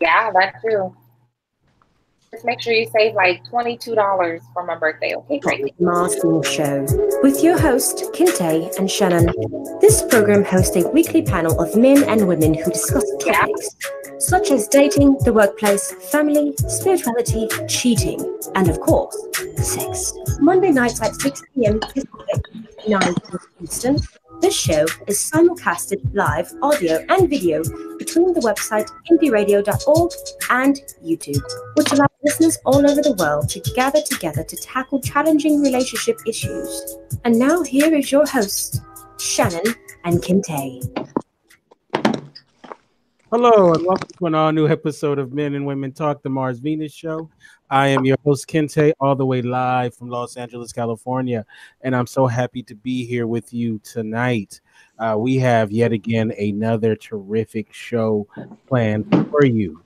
Yeah, that too. Just make sure you save like $22 for my birthday. Okay, great. Martin Show with your host, Kinte and Shannon. This program hosts a weekly panel of men and women who discuss Yeah. topics such as dating, the workplace, family, spirituality, cheating, and of course, sex. Monday nights at 6 p.m. Pacific, 9 p.m. Eastern. This show is simulcasted live audio and video between the website indyradio.org and YouTube, which allows listeners all over the world to gather together to tackle challenging relationship issues. And now here is your host, Shannon and Kinte. Hello, and welcome to an all-new episode of Men and Women Talk, the Mars Venus Show. I am your host, Kinte, all the way live from Los Angeles, California, and I'm so happy to be here with you tonight. We have yet again another terrific show planned for you,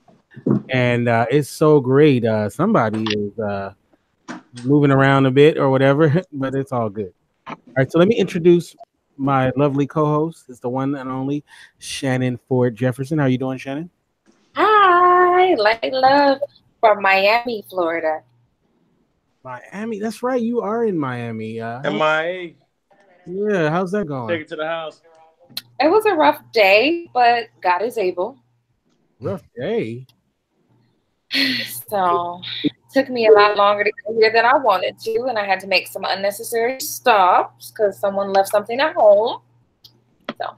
and it's so great. Somebody is moving around a bit or whatever, but it's all good. All right, so let me introduce my lovely co-host. It's the one and only Shannon Ford Jefferson. How are you doing, Shannon? Hi, light love from Miami, Florida. Miami, that's right. You are in Miami. MIA. Yeah, how's that going? Take it to the house. It was a rough day, but God is able. Rough day. So it took me a lot longer to get here than I wanted to, and I had to make some unnecessary stops because someone left something at home. So,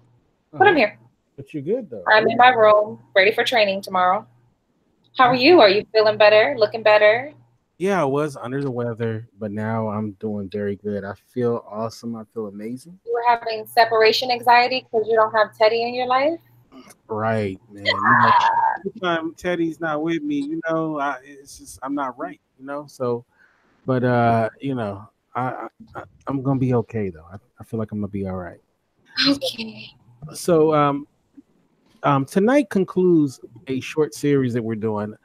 but I'm here. But you're good though. I'm in my room, ready for training tomorrow. How are you? Are you feeling better? Looking better? Yeah, I was under the weather, but now I'm doing very good. I feel awesome. I feel amazing. You were having separation anxiety because you don't have Teddy in your life? Right, man. Every time Teddy's not with me, it's just I'm not right, So, but I'm gonna be okay though. I feel like I'm gonna be all right. Okay. So, tonight concludes a short series that we're doing.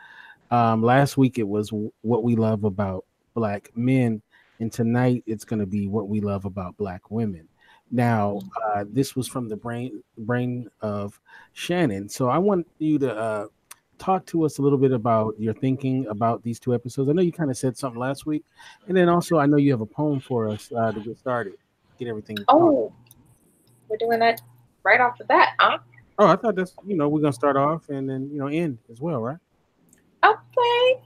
Last week it was what we love about Black men, and tonight it's going to be what we love about Black women. Now, this was from the brain of Shannon. So I want you to talk to us a little bit about your thinking about these two episodes. I know you kind of said something last week, and then also I know you have a poem for us to get started, get everything. Oh, we're doing that right off the bat, huh? Oh, I thought that's we're gonna start off and then end as well, right? Okay.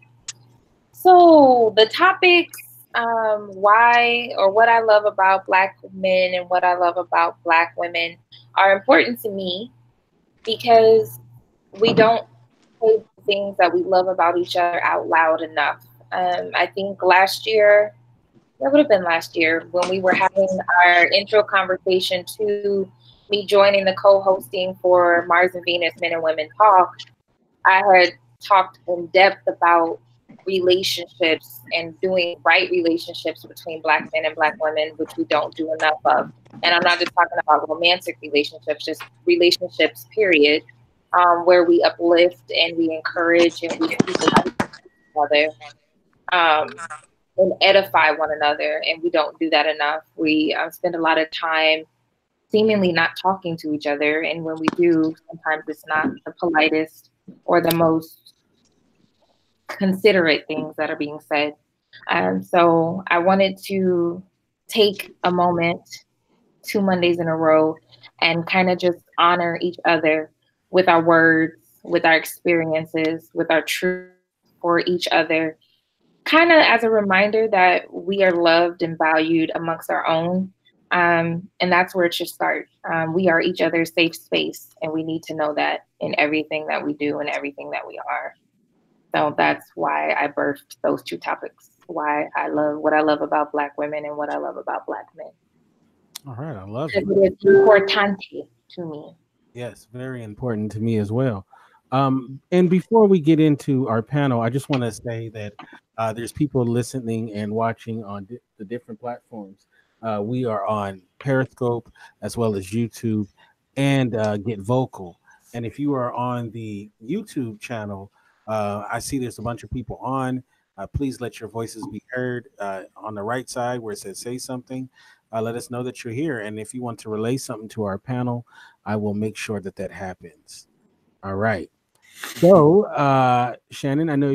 So the topics, why or what I love about Black men and what I love about Black women are important to me because we don't say the things that we love about each other out loud enough. I think last year, that would have been last year when we were having our intro conversation to me joining the co-hosting for Mars and Venus Men and Women Talk. I had talked in depth about relationships and doing right relationships between Black men and Black women, which we don't do enough of. And I'm not just talking about romantic relationships, just relationships, period, where we uplift and we encourage and we speak life to each other and edify one another. And we don't do that enough. We spend a lot of time seemingly not talking to each other. And when we do, sometimes it's not the politest or the most considerate things that are being said. So I wanted to take a moment, 2 Mondays in a row, and kind of just honor each other with our words, with our experiences, with our truth for each other, kind of as a reminder that we are loved and valued amongst our own. And that's where it should start. We are each other's safe space, and we need to know that in everything that we do and everything that we are. So that's why I birthed those two topics. Why I love what I love about Black women and what I love about Black men. All right, I love it. It is important to me. Yes, very important to me as well. And before we get into our panel, I just want to say that there's people listening and watching on the different platforms. We are on Periscope as well as YouTube and Get Vocal. And if you are on the YouTube channel, I see there's a bunch of people on. Please let your voices be heard on the right side where it says say something. Let us know that you're here. And if you want to relay something to our panel, I will make sure that that happens. All right. So, Shannon, I know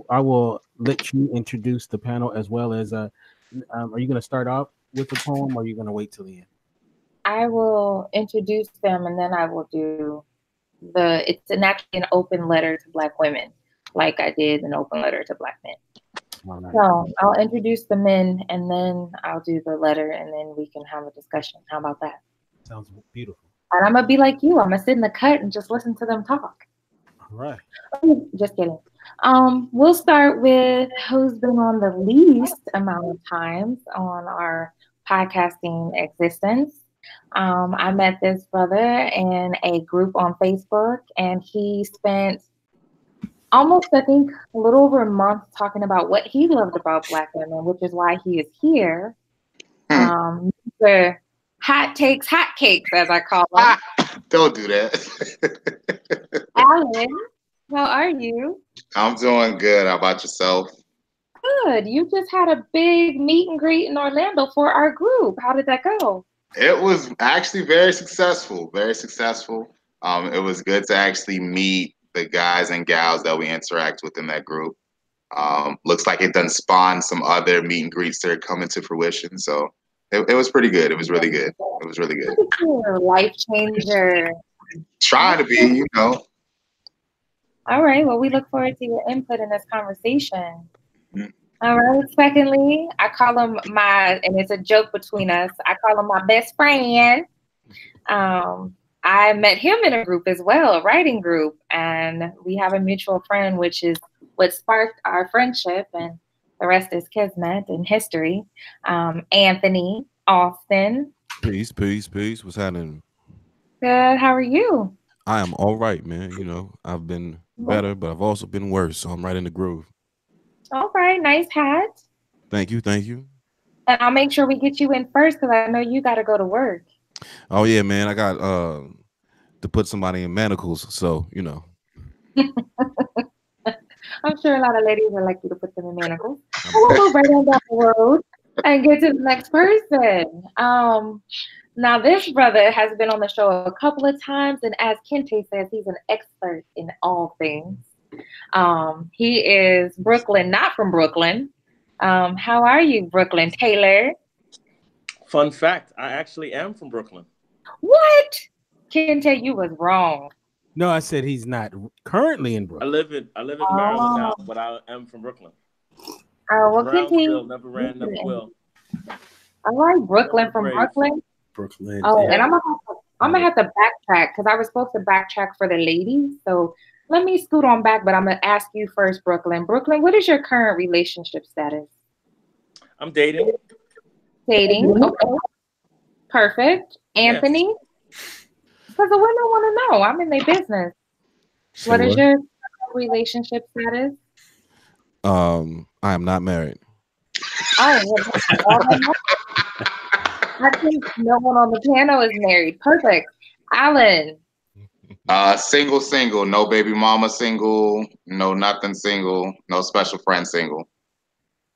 I will let you introduce the panel as well as. Are you going to start off with the poem, or are you going to wait till the end? I will introduce them, and then I will do actually an open letter to Black women, like I did an open letter to Black men. All right. So I'll introduce the men, and then I'll do the letter, and then we can have a discussion. How about that? Sounds beautiful. And I'm gonna be like you. I'm gonna sit in the cut and just listen to them talk. All right. Just kidding. We'll start with who's been on the least amount of times on our podcasting existence. I met this brother in a group on Facebook, and he spent almost, I think, a little over a month talking about what he loved about Black women, which is why he is here. The hot takes, hot cakes, as I call them. Don't do that. Alan, how are you? I'm doing good. How about yourself? Good. You just had a big meet and greet in Orlando for our group. How did that go? It was actually very successful. Very successful. It was good to actually meet the guys and gals that we interact with in that group. Looks like it done spawned some other meet and greets that are coming to fruition. So it was pretty good. It was really good. It was really good. Life changer. Trying to be, you know. All right. Well, we look forward to your input in this conversation. All right. Secondly, I call him and it's a joke between us, I call him my best friend. I met him in a group as well, a writing group, and we have a mutual friend, which is what sparked our friendship, and the rest is kismet and history. Anthony Austin. Peace. What's happening? Good. How are you? I am all right, man. You know, I've been better, but I've also been worse, so I'm right in the groove. All right. Nice hat. Thank you. And I'll make sure we get you in first because I know you got to go to work. Oh yeah, man. I got to put somebody in manacles, so you know. I'm sure a lot of ladies would like you to put them in manacles. We'll move right on down the road and get to the next person. Now this brother has been on the show a couple of times, and as Kente says, he's an expert in all things. He is Brooklyn, not from Brooklyn. How are you, Brooklyn Taylor? Fun fact, I actually am from Brooklyn. What? Kente, you was wrong. No, I said he's not currently in Brooklyn. I live in Maryland now, but I am from Brooklyn. Oh, well, Brownsville, never ran, never will. I like Brooklyn from Brooklyn. Brooklyn. Oh, yeah. And I'm gonna have to backtrack because I was supposed to backtrack for the ladies. So let me scoot on back, but I'm gonna ask you first, Brooklyn. Brooklyn, what is your current relationship status? I'm dating. Okay. Perfect. Anthony? Yes. Because the women want to know. I'm in their business. Sure. What is your relationship status? I am not married. Oh, I think no one on the panel is married. Perfect. Alan? Single, no baby mama single, no nothing single, no special friend single.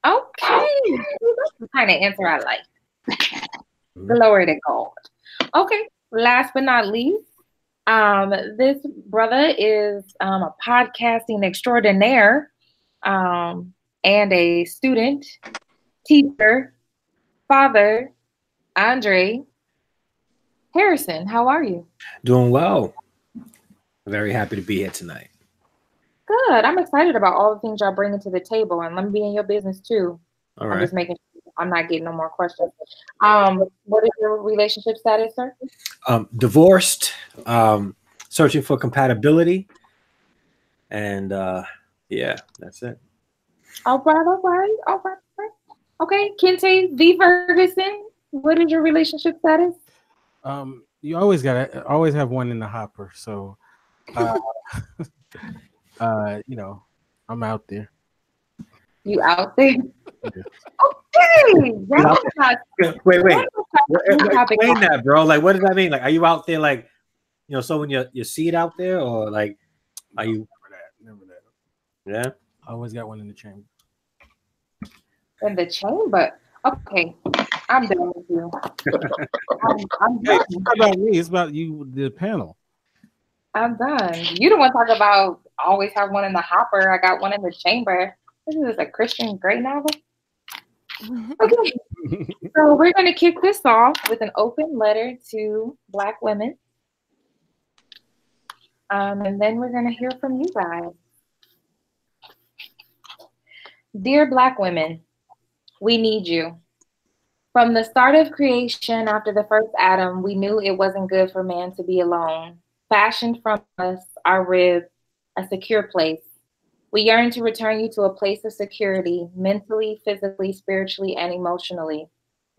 Okay. That's the kind of answer I like. Glory to God. Okay. Last but not least, this brother is a podcasting extraordinaire and a student, teacher, father, Andre Harrison. How are you? Doing well. Very happy to be here tonight. Good. I'm excited about all the things y'all bringing to the table, and let me be in your business too. All I'm right. just making sure I'm not getting no more questions. What is your relationship status, sir? Divorced, searching for compatibility, and yeah, that's it. All right. Okay, Kente V. Ferguson, what is your relationship status? You always have one in the hopper, so you know, I'm out there. You out there? Okay. Wait. Explain that, bro. Like, what does that mean? Like, are you out there, like, you know, so when your seed out there, or like, are you? Remember that. Yeah. I always got one in the chamber. In the chamber? Okay. I'm done with you. I'm Hey, done. it's not about me. It's about you, the panel. I'm done. You don't want to talk about always have one in the hopper. I got one in the chamber. This is a Christian Grey novel. Okay, so we're going to kick this off with an open letter to Black women. And then we're going to hear from you guys. Dear Black women, we need you. From the start of creation after the first Adam, we knew it wasn't good for man to be alone. Fashioned from us, our rib, a secure place. We yearn to return you to a place of security, mentally, physically, spiritually, and emotionally.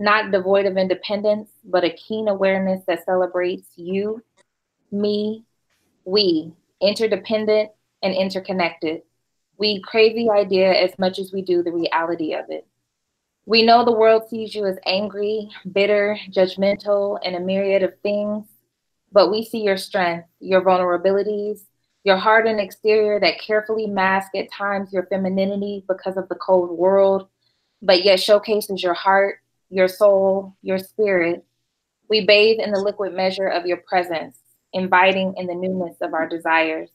Not devoid of independence, but a keen awareness that celebrates you, me, we, interdependent and interconnected. We crave the idea as much as we do the reality of it. We know the world sees you as angry, bitter, judgmental, and a myriad of things, but we see your strength, your vulnerabilities, your hardened exterior that carefully masks at times your femininity because of the cold world, but yet showcases your heart, your soul, your spirit. We bathe in the liquid measure of your presence, inviting in the newness of our desires.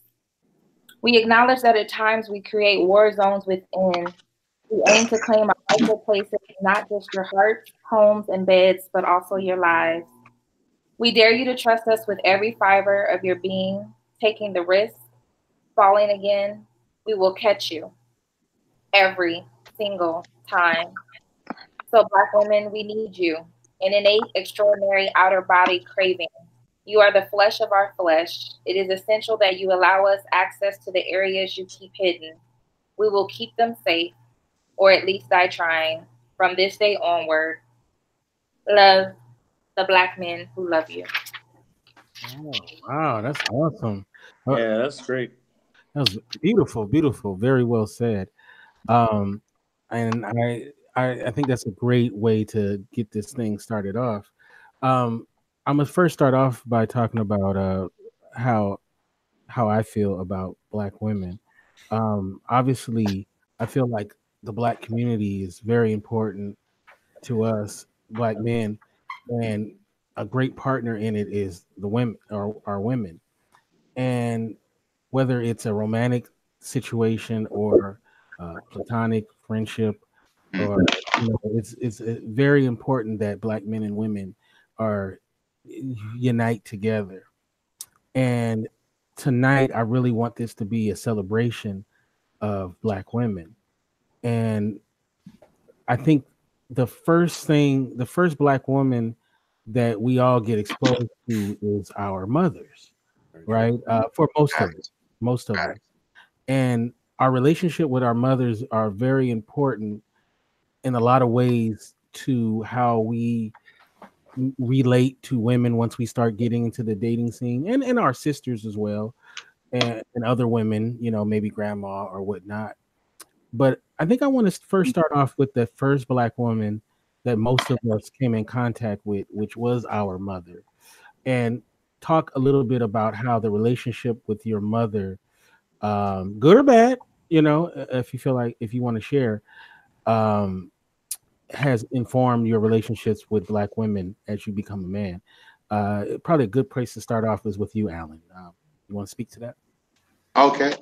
We acknowledge that at times we create war zones within. We aim to claim our rightful places, not just your hearts, homes, and beds, but also your lives. We dare you to trust us with every fiber of your being, taking the risk, falling again. We will catch you every single time. So, Black women, we need you. An innate, extraordinary outer body craving. You are the flesh of our flesh. It is essential that you allow us access to the areas you keep hidden. We will keep them safe, or at least die trying. From this day onward, love the Black men who love you. Oh, wow, that's awesome. Yeah, that's great. That was beautiful, beautiful. Very well said. Um, and I think that's a great way to get this thing started off. I'm gonna first start off by talking about how how I feel about Black women. Obviously, I feel like the Black community is very important to us Black men, and a great partner in it is the women, or our women. And whether it's a romantic situation or platonic friendship, Mm. or it's very important that Black men and women are unite together. And tonight, I really want this to be a celebration of Black women. And I think the first Black woman that we all get exposed to is our mothers, right? For most of us, and our relationship with our mothers are very important in a lot of ways to how we relate to women once we start getting into the dating scene, and our sisters as well, and other women, maybe grandma or whatnot. But I think I want to first start off with the first Black woman that most of us came in contact with, which was our mother, and talk a little bit about how the relationship with your mother, good or bad, if you feel like, if you want to share, um, has informed your relationships with Black women as you become a man. Probably a good place to start off is with you, Alan. You want to speak to that? Okay.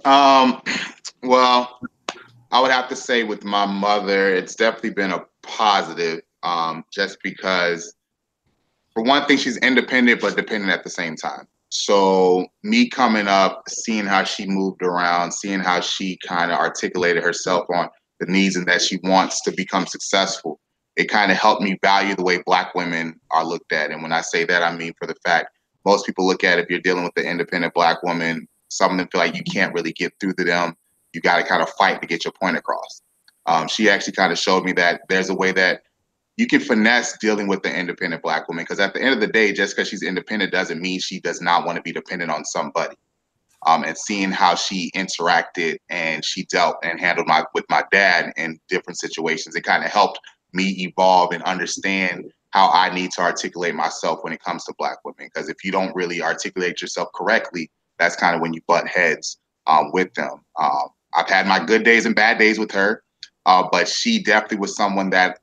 Well, I would have to say with my mother, it's definitely been a positive, just because, for one thing, she's independent but dependent at the same time. So me coming up, seeing how she moved around, seeing how she kind of articulated herself on the needs and that she wants to become successful, it kind of helped me value the way Black women are looked at. And when I say that, I mean for the fact most people look at, if you're dealing with an independent Black woman, some of them feel like you can't really get through to them. You got to kind of fight to get your point across. She actually kind of showed me that there's a way that you can finesse dealing with the independent Black woman, because at the end of the day, just because she's independent doesn't mean she does not want to be dependent on somebody. And seeing how she interacted and she dealt and handled with my dad in different situations, it kind of helped me evolve and understand how I need to articulate myself when it comes to Black women. Because if you don't really articulate yourself correctly, that's kind of when you butt heads with them. I've had my good days and bad days with her, but she definitely was someone that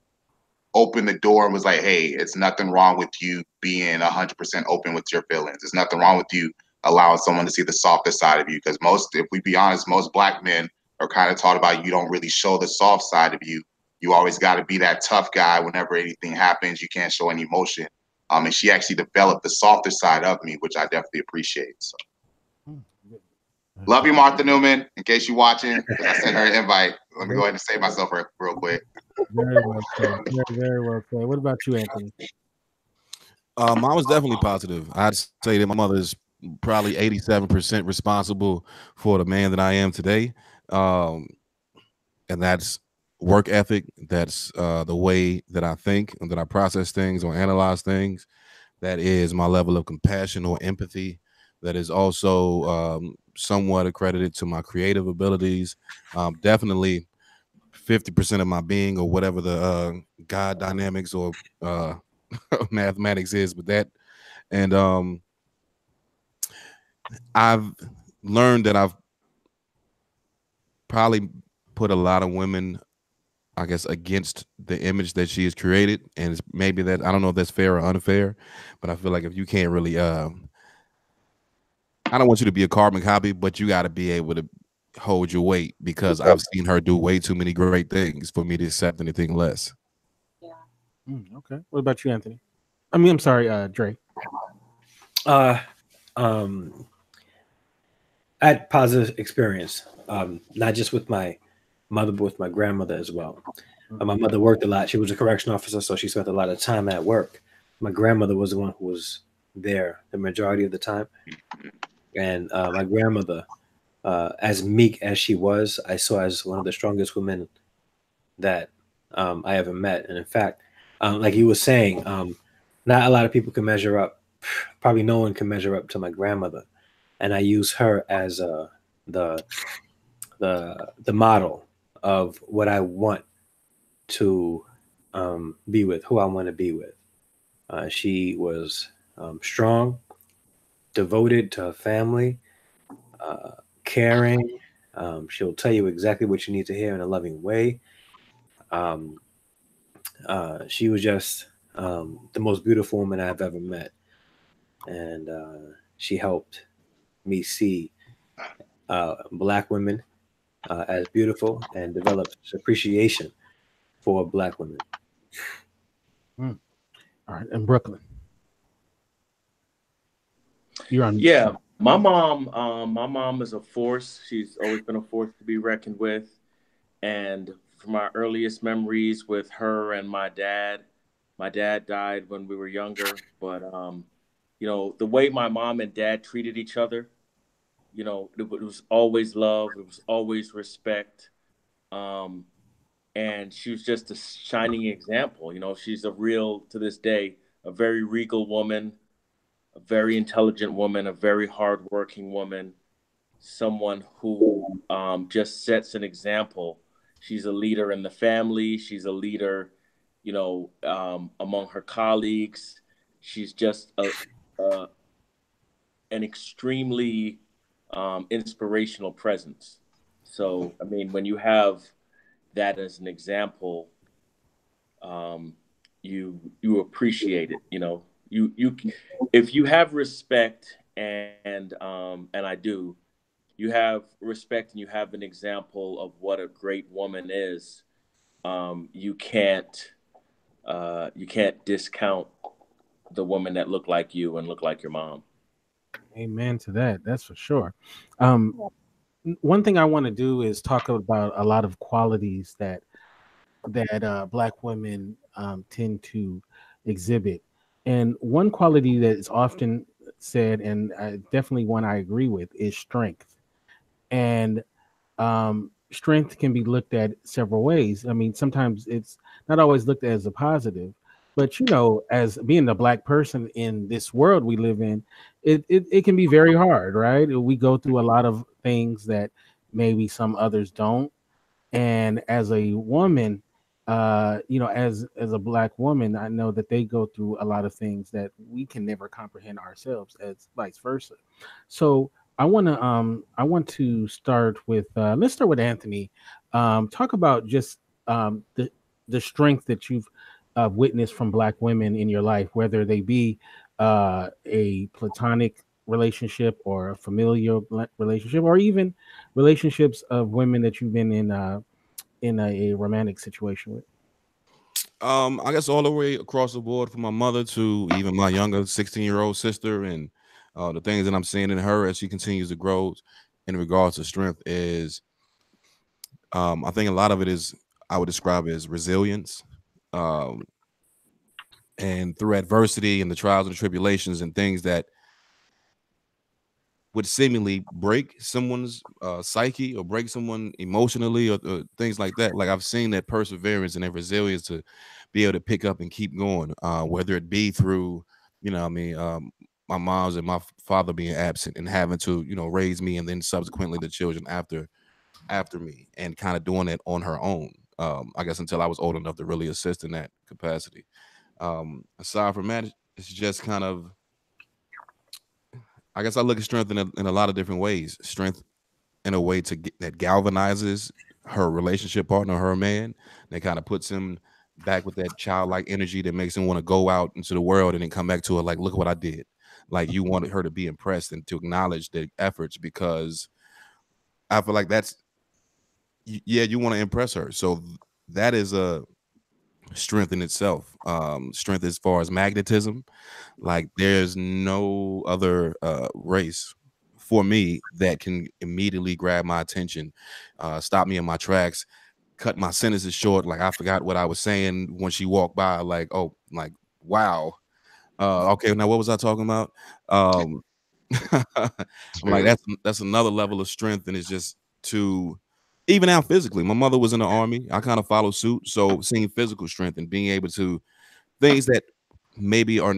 opened the door and was like, hey, it's nothing wrong with you being 100% open with your feelings. There's nothing wrong with you allowing someone to see the softer side of you. Because if we be honest, most Black men are kind of taught about you don't really show the soft side of you. You always got to be that tough guy whenever anything happens. You can't show any emotion. And she actually developed the softer side of me, which I definitely appreciate. So. Love you, Martha Newman. In case you're watching, because I sent her an invite. Let me go ahead and save myself real quick. Very well said. Very well said. What about you, Anthony? I was definitely positive. I'd say that my mother's probably 87% responsible for the man that I am today. And that's work ethic. That's the way that I think and that I process things or analyze things. That is my level of compassion or empathy. That is also somewhat accredited to my creative abilities. Definitely 50% of my being, or whatever the God dynamics or mathematics is with that. And I've learned that I've probably put a lot of women, I guess, against the image that she has created. And it's maybe that, I don't know if that's fair or unfair, but I feel like if you can't really I don't want you to be a carbon copy, but you got to be able to hold your weight, because I've seen her do way too many great things for me to accept anything less. Yeah. Okay. What about you, Anthony? I'm sorry, Dre. I had positive experience, not just with my mother, but with my grandmother as well. My mother worked a lot. She was a correction officer, so she spent a lot of time at work. My grandmother was the one who was there the majority of the time. And my grandmother, as meek as she was, I saw as one of the strongest women that I ever met. And in fact, like you were saying, not a lot of people can measure up. Probably no one can measure up to my grandmother. And I use her as the model of what I want to be with, who I want to be with. She was strong, devoted to her family, caring. She'll tell you exactly what you need to hear in a loving way. She was just the most beautiful woman I've ever met. And she helped me see Black women as beautiful and develop appreciation for Black women. All right. And Brooklyn. You're on. Yeah, my mom is a force. She's always been a force to be reckoned with. And from my earliest memories with her and my dad died when we were younger. But the way my mom and dad treated each other, it was always love. It was always respect. Um, and she was just a shining example. She's to this day, a very regal woman, a very intelligent woman, a very hardworking woman, someone who just sets an example. She's a leader in the family. She's a leader, among her colleagues. She's just an extremely inspirational presence. So, I mean, when you have that as an example, you appreciate it. You if you have respect, and I do, you have respect and you have an example of what a great woman is. You can't discount the woman that look like you and look like your mom. Amen to that. That's for sure. One thing I want to do is talk about a lot of qualities that Black women tend to exhibit, and one quality that is often said, and definitely one I agree with, is strength. And strength can be looked at several ways. I mean, sometimes it's not always looked at as a positive, but as being a Black person in this world we live in, it can be very hard, right? We go through a lot of things that maybe some others don't. And as a woman, as a Black woman, I know that they go through a lot of things that we can never comprehend ourselves, as vice versa. So I want to start with let's start with Anthony. Talk about just the strength that you've witnessed from Black women in your life, whether they be a platonic relationship or a familial relationship, or even relationships of women that you've been in a romantic situation with? I guess all the way across the board, from my mother to even my younger 16-year-old sister, and the things that I'm seeing in her as she continues to grow in regards to strength is, I think a lot of it is, I would describe as resilience. Um, and through adversity and the trials and tribulations and things that would seemingly break someone's psyche or break someone emotionally, or things like that. Like, I've seen that perseverance and that resilience to be able to pick up and keep going, whether it be through, I mean, my mom's and my father being absent and having to, raise me, and then subsequently the children after me, and kind of doing it on her own. I guess until I was old enough to really assist in that capacity. Aside from that, it's just kind of, I guess I look at strength in a lot of different ways. Strength in a way that galvanizes her relationship partner, her man, that kind of puts him back with that childlike energy that makes him want to go out into the world and then come back to her like, look what I did. Like, you wanted her to be impressed and to acknowledge the efforts, because I feel like yeah, you want to impress her. So that is a strength in itself. Strength as far as magnetism. Like, there's no other race for me that can immediately grab my attention, stop me in my tracks, cut my sentences short. Like, I forgot what I was saying when she walked by. Like, oh, like, wow. Okay, now what was I talking about? Um, I'm like, True. that's another level of strength, and it's just to, even out physically. My mother was in the army. I kind of follow suit, so seeing physical strength and being able to, things that maybe are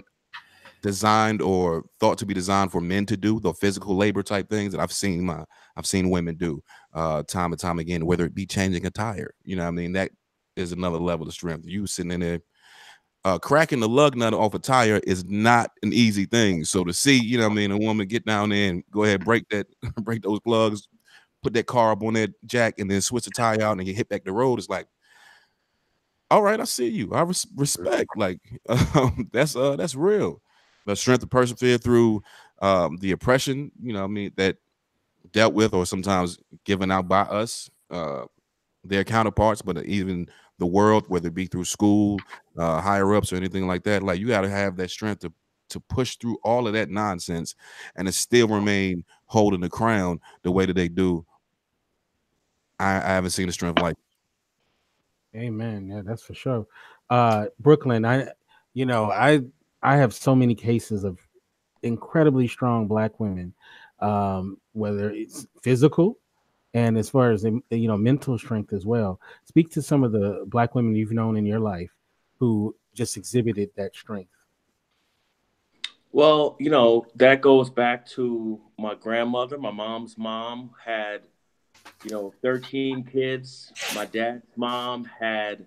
designed or thought to be designed for men to do, the physical labor type things that I've seen women do time and time again, whether it be changing a tire. You know what I mean? That is another level of strength. You sitting in there, cracking the lug nut off a tire is not an easy thing. So to see, a woman get down there and go ahead, break that, break those plugs, put that car up on that jack, and then switch the tire out and you hit back the road, is like, all right, I see you. I respect. Like, that's real. The strength to persevere through the oppression, that dealt with or sometimes given out by us, their counterparts, but even the world, whether it be through school, higher ups, or anything like that. Like, you got to have that strength to push through all of that nonsense and to still remain holding the crown the way that they do. I haven't seen the strength like. Amen. Yeah, that's for sure. Brooklyn, I have so many cases of incredibly strong black women, whether it's physical and as far as mental strength as well. Speak to some of the black women you've known in your life who just exhibited that strength. Well, that goes back to my grandmother. My mom's mom had, 13 kids. My dad's mom had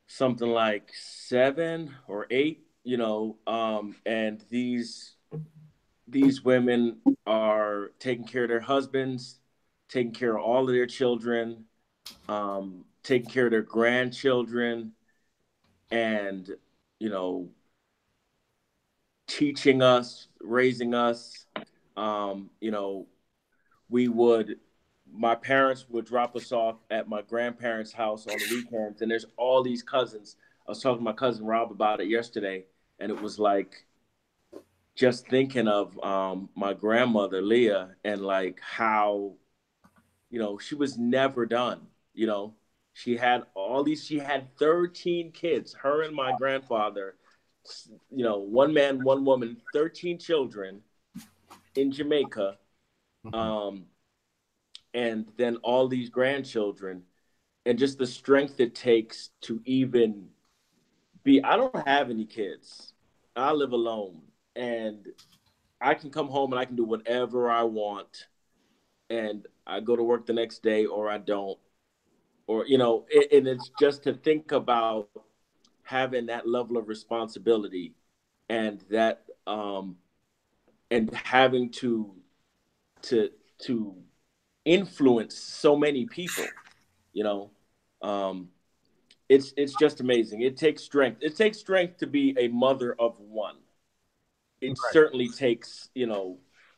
something like 7 or 8, and these women are taking care of their husbands, taking care of all of their children, taking care of their grandchildren, and, you know, teaching us, raising us. Um, you know, we would, my parents would drop us off at my grandparents' house on the weekends, and there's all these cousins. I was talking to my cousin Rob about it yesterday, and it was like just thinking of my grandmother Leah, and like how, she was never done. She had 13 kids, her and my grandfather, one man, one woman, 13 children in Jamaica, um, and then all these grandchildren, and just the strength it takes to even I don't have any kids. I live alone, and I can come home and I can do whatever I want, and I go to work the next day or I don't, or and it's just to think about having that level of responsibility, and that and having to to influence so many people, you know um it's just amazing. It takes strength to be a mother of one. it certainly takes,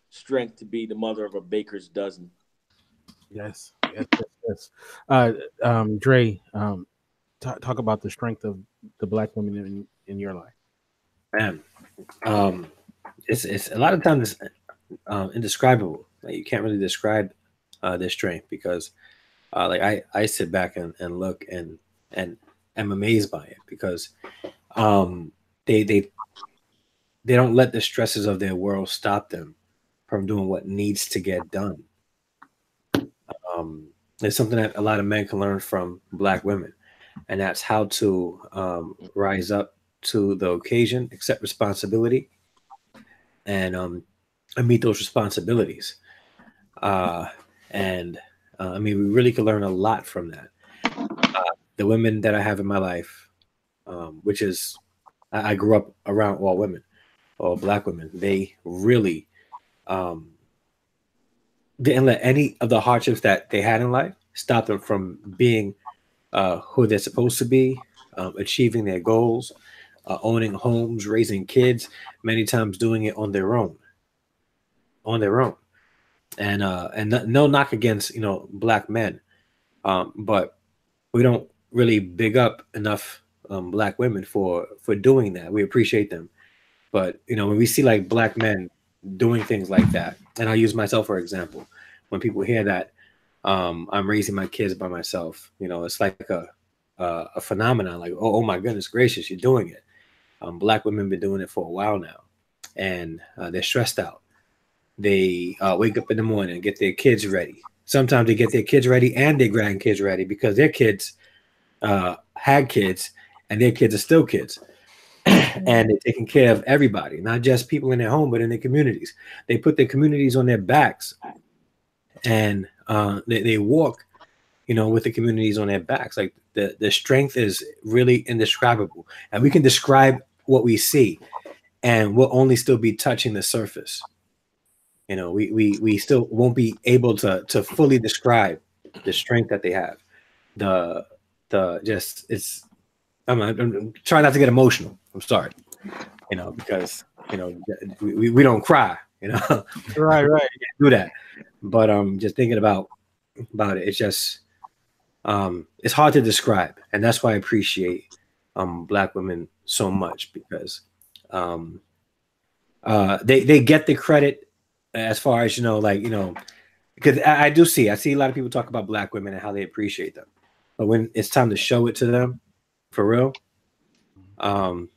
strength to be the mother of a baker's dozen. Yes, yes, yes, yes. Dre, talk about the strength of the black women in your life. Man, um, it's a lot of times it's indescribable. Like, you can't really describe their strength because like I sit back and look and am amazed by it because um, they they don't let the stresses of their world stop them from doing what needs to get done. It's something that a lot of men can learn from black women, and that's how to rise up to the occasion, accept responsibility, and meet those responsibilities. Uh, and I mean, we really can learn a lot from that. The women that I have in my life, which is I grew up around all women, all black women. They really um, didn't let any of the hardships that they had in life stop them from being who they're supposed to be, achieving their goals, owning homes, raising kids, many times doing it on their own. No knock against black men, but we don't really big up enough black women for doing that. We appreciate them, but when we see like black men doing things like that, and I'll use myself for example, when people hear that I'm raising my kids by myself, it's like a phenomenon. Like, oh my goodness gracious, you're doing it. Black women been doing it for a while now, and they're stressed out. They wake up in the morning and get their kids ready. Sometimes they get their kids ready and their grandkids ready because their kids had kids and their kids are still kids. And they're taking care of everybody, not just people in their home, but in their communities. They put their communities on their backs, and they walk, with the communities on their backs. Like the strength is really indescribable, and we can describe what we see, and we'll only still be touching the surface. We still won't be able to fully describe the strength that they have. The just it's I'm trying not to get emotional. I'm sorry, because we don't cry, Right, right. do that. But just thinking about it, it's just it's hard to describe, and that's why I appreciate black women so much because um, they get the credit as far as because I do I see a lot of people talk about black women and how they appreciate them, but when it's time to show it to them for real, um,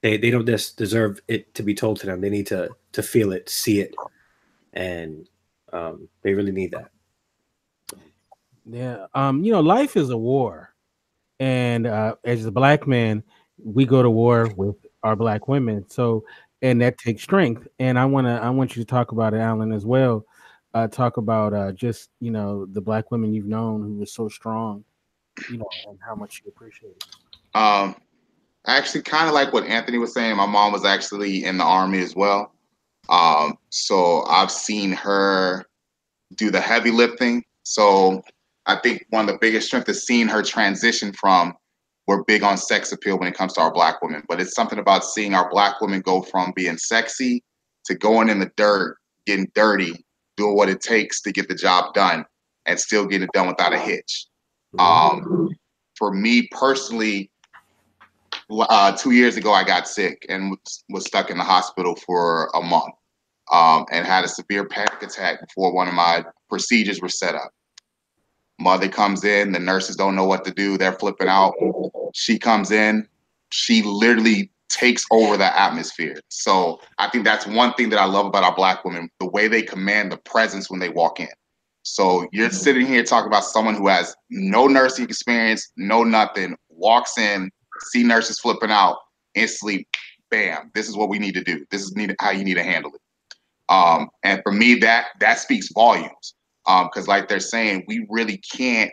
they don't just deserve it to be told to them. They need to feel it, see it, and they really need that. Yeah. Life is a war, and as a black man, we go to war with our black women. So, and that takes strength. And I want you to talk about it, Alan, as well. Talk about just the black women you've known who were so strong, and how much you appreciate it. Um, Actually, kind of like what Anthony was saying, my mom was actually in the army as well. So I've seen her do the heavy lifting. So I think one of the biggest strengths is seeing her transition from we're big on sex appeal when it comes to our black women, but it's something about seeing our black women go from being sexy to going in the dirt, getting dirty, doing what it takes to get the job done and still getting it done without a hitch. For me personally, 2 years ago, I got sick and was stuck in the hospital for a month and had a severe panic attack before one of my procedures were set up. Mother comes in, the nurses don't know what to do. They're flipping out. She comes in, she literally takes over the atmosphere. So I think that's one thing that I love about our black women, the way they command the presence when they walk in. So you're sitting here talking about someone who has no nursing experience, no nothing, walks in, see nurses flipping out, instantly, bam, this is what we need to do. This is how you need to handle it. And for me, that speaks volumes. Because like they're saying, we really can't,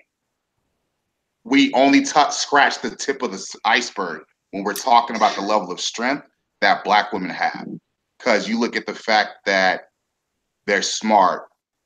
we only scratch the tip of the iceberg when we're talking about the level of strength that black women have. Because you look at the fact that they're smart,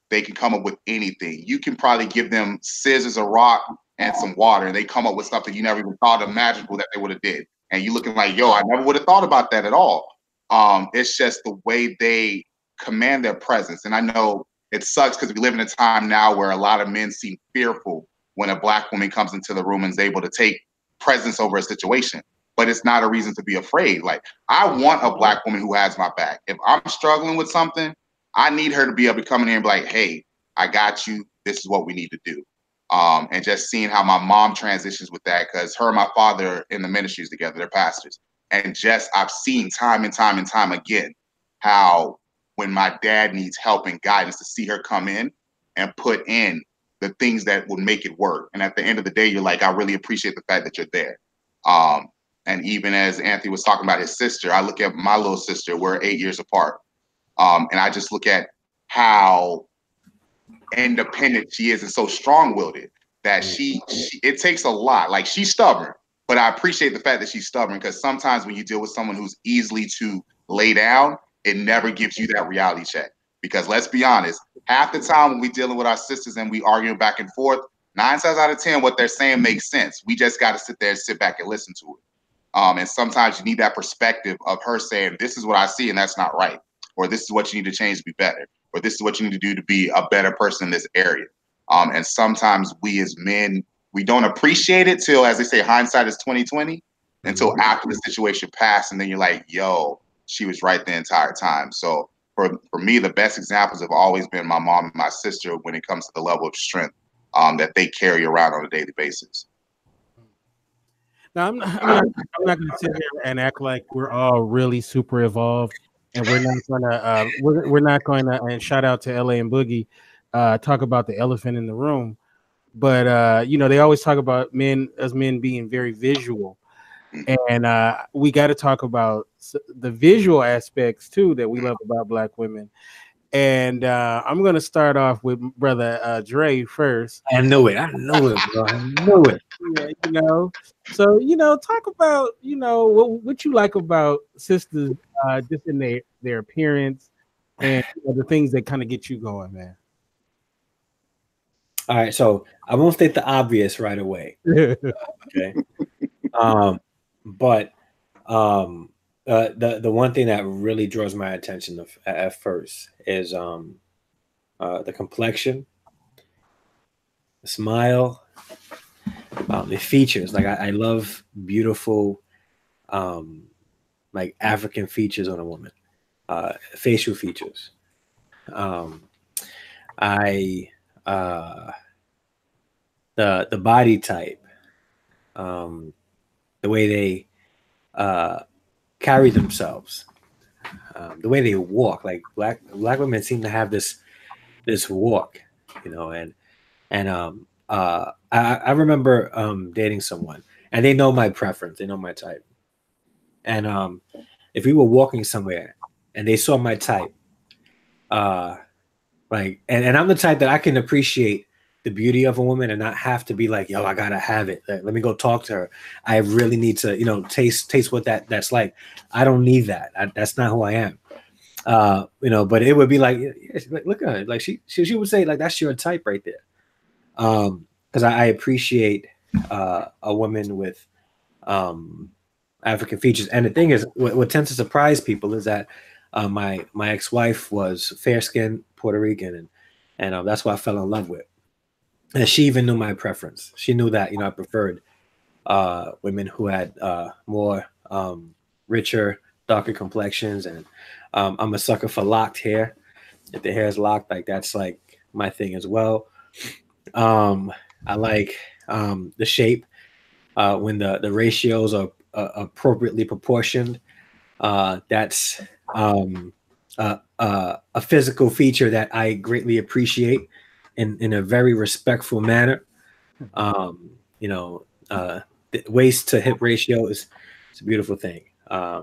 they can come up with anything. You can probably give them scissors, a rock, and some water, and they come up with something you never even thought imaginable that they would have did. And you looking like, yo, I never would have thought about that at all. It's just the way they command their presence. And I know it sucks because we live in a time now where a lot of men seem fearful when a black woman comes into the room and is able to take presence over a situation. But it's not a reason to be afraid. Like, I want a black woman who has my back. If I'm struggling with something, I need her to be able to come in here and be like, hey, I got you. This is what we need to do. And just seeing how my mom transitions with that, because her and my father are in the ministries together, they're pastors. And just I've seen time and time and time again how when my dad needs help and guidance, to see her come in and put in the things that would make it work. And at the end of the day, you're like, I really appreciate the fact that you're there. And even as Anthony was talking about his sister, I look at my little sister, we're 8 years apart. And I just look at how independent she is and so strong-willed that she it takes a lot. Like, she's stubborn, but I appreciate the fact that she's stubborn, because sometimes when you deal with someone who's easily to lay down, it never gives you that reality check. Because let's be honest, half the time when we dealing with our sisters and we arguing back and forth, 9 times out of 10, what they're saying makes sense. We just got to sit there and sit back and listen to it. And sometimes you need that perspective of her saying, this is what I see and that's not right. Or this is what you need to change to be better. Or this is what you need to do to be a better person in this area. And sometimes we as men, we don't appreciate it till, as they say, hindsight is 20/20, until after the situation passed. And then you're like, yo, she was right the entire time. So for me, the best examples have always been my mom and my sister when it comes to the level of strength that they carry around on a daily basis. Now, I'm not going to sit here and act like we're all really super evolved, and we're not going to. And shout out to LA and Boogie, talk about the elephant in the room. But they always talk about men being very visual, and we got to talk about the visual aspects too that we love about Black women. And I'm going to start off with brother Dre first. I knew it, bro. I knew it. Yeah, so talk about what you like about sisters, just in their appearance and the things that kind of get you going, man. All right, so I won't state the obvious right away. Okay. But the one thing that really draws my attention at first is the complexion, the smile, the features. Like, I love beautiful, like African features on a woman, facial features. The body type, the way they carry themselves, the way they walk. Like black women seem to have this walk, and I remember dating someone, and they know my preference, they know my type, and if we were walking somewhere and they saw my type, like, and I'm the type that I can appreciate the beauty of a woman and not have to be like, yo, I gotta have it. Let me go talk to her. I really need to, taste what that's like. I don't need that. That's not who I am. But it would be like look at her. Like she would say, like, that's your type right there. Because I appreciate a woman with African features. And the thing is, what tends to surprise people is that my ex-wife was fair-skinned Puerto Rican, and that's what I fell in love with. And she even knew my preference. She knew that, I preferred women who had more richer, darker complexions. And I'm a sucker for locked hair. If the hair is locked, like, that's like my thing as well. I like the shape when the ratios are appropriately proportioned. That's a physical feature that I greatly appreciate in a very respectful manner. The waist to hip ratio it's a beautiful thing. Yeah.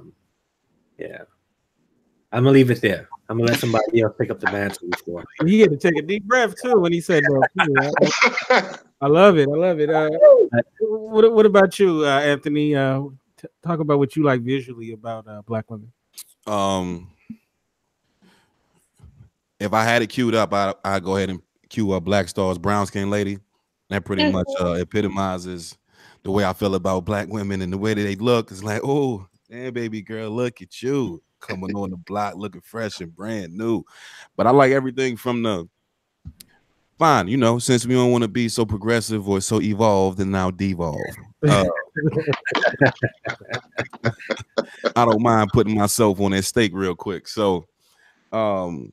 I'm gonna leave it there. I'm gonna let somebody else pick up the mantle before. He had to take a deep breath too when he said that. I love it. What about you, Anthony? Talk about what you like visually about Black women. If I had it queued up, I'd go ahead and cue up Black Star's brown skin lady. That pretty much epitomizes the way I feel about Black women and the way that they look. It's like, oh, man, baby girl, look at you. coming on the block looking fresh and brand new. But I like everything from the fine, since we don't want to be so progressive or so evolved and now devolve. I don't mind putting myself on that stake real quick. So um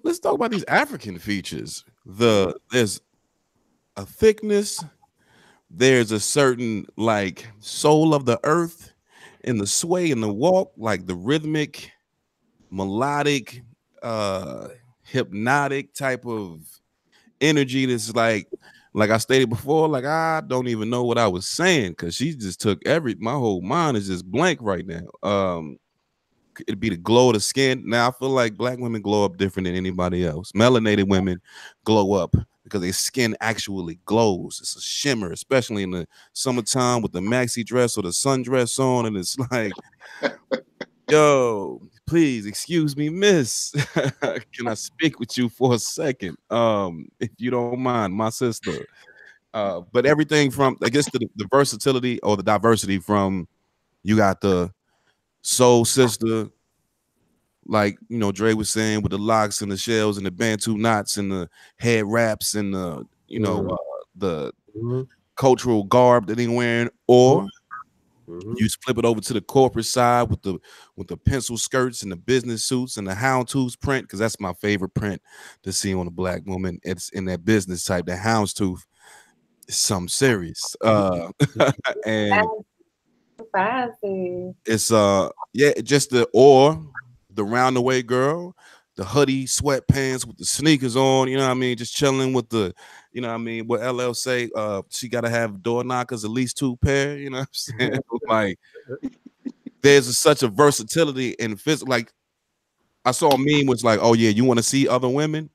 let's talk about these African features. There's a thickness, there's a certain like soul of the earth in the sway and the walk, like the rhythmic, melodic, uh hypnotic type of energy that's like I stated before, like I don't even know what I was saying because she just took my whole mind is just blank right now. It'd be the glow of the skin. Now I feel like black women glow up different than anybody else. Melanated women glow up because their skin actually glows. It's a shimmer, especially in the summertime with the maxi dress or the sundress on, and it's like, yo, please excuse me, miss. Can I speak with you for a second? If you don't mind, my sister. But everything from I guess the versatility or the diversity from you got the soul sister, like Dre was saying, with the locks and the shells and the bantu knots and the head wraps and the Mhm. cultural garb that they wearing, or Mhm. you flip it over to the corporate side with the pencil skirts and the business suits and the houndstooth print, because that's my favorite print to see on a black woman. It's in that business type, the houndstooth is something serious. And That's fancy. it's yeah, just the roundaway girl, the hoodie, sweatpants with the sneakers on, you know what I mean, just chilling with the, you know what I mean, what LL say, she gotta have door knockers, at least 2 pair, you know what I'm saying? Like there's such a versatility in physical. Like I saw a meme was like, oh yeah, you want to see other women?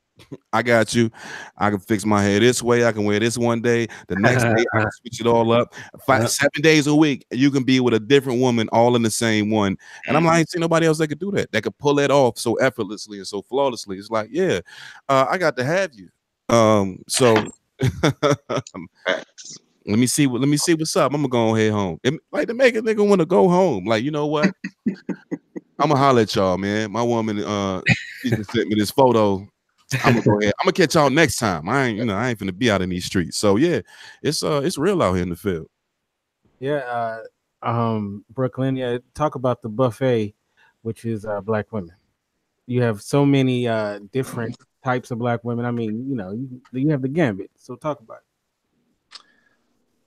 I got you. I can fix my hair this way. I can wear this one day. The next day, I can switch it all up. Yep. 7 days a week, you can be with a different woman all in the same one. And I'm like, I ain't seen nobody else that could do that. That could pull that off so effortlessly and so flawlessly. It's like, yeah, I got to have you. So Facts. let me see what's up. I'm gonna go head home. Like to make a nigga want to go home. Like, you know what? I'm gonna holler at y'all, man. My woman, she just sent me this photo. I'm gonna go ahead. I'm gonna catch y'all next time. I ain't finna be out in these streets. So yeah, it's real out here in the field. Yeah, Brooklyn. Yeah, talk about the buffet, which is black women. You have so many different types of black women. I mean, you have the gambit. So talk about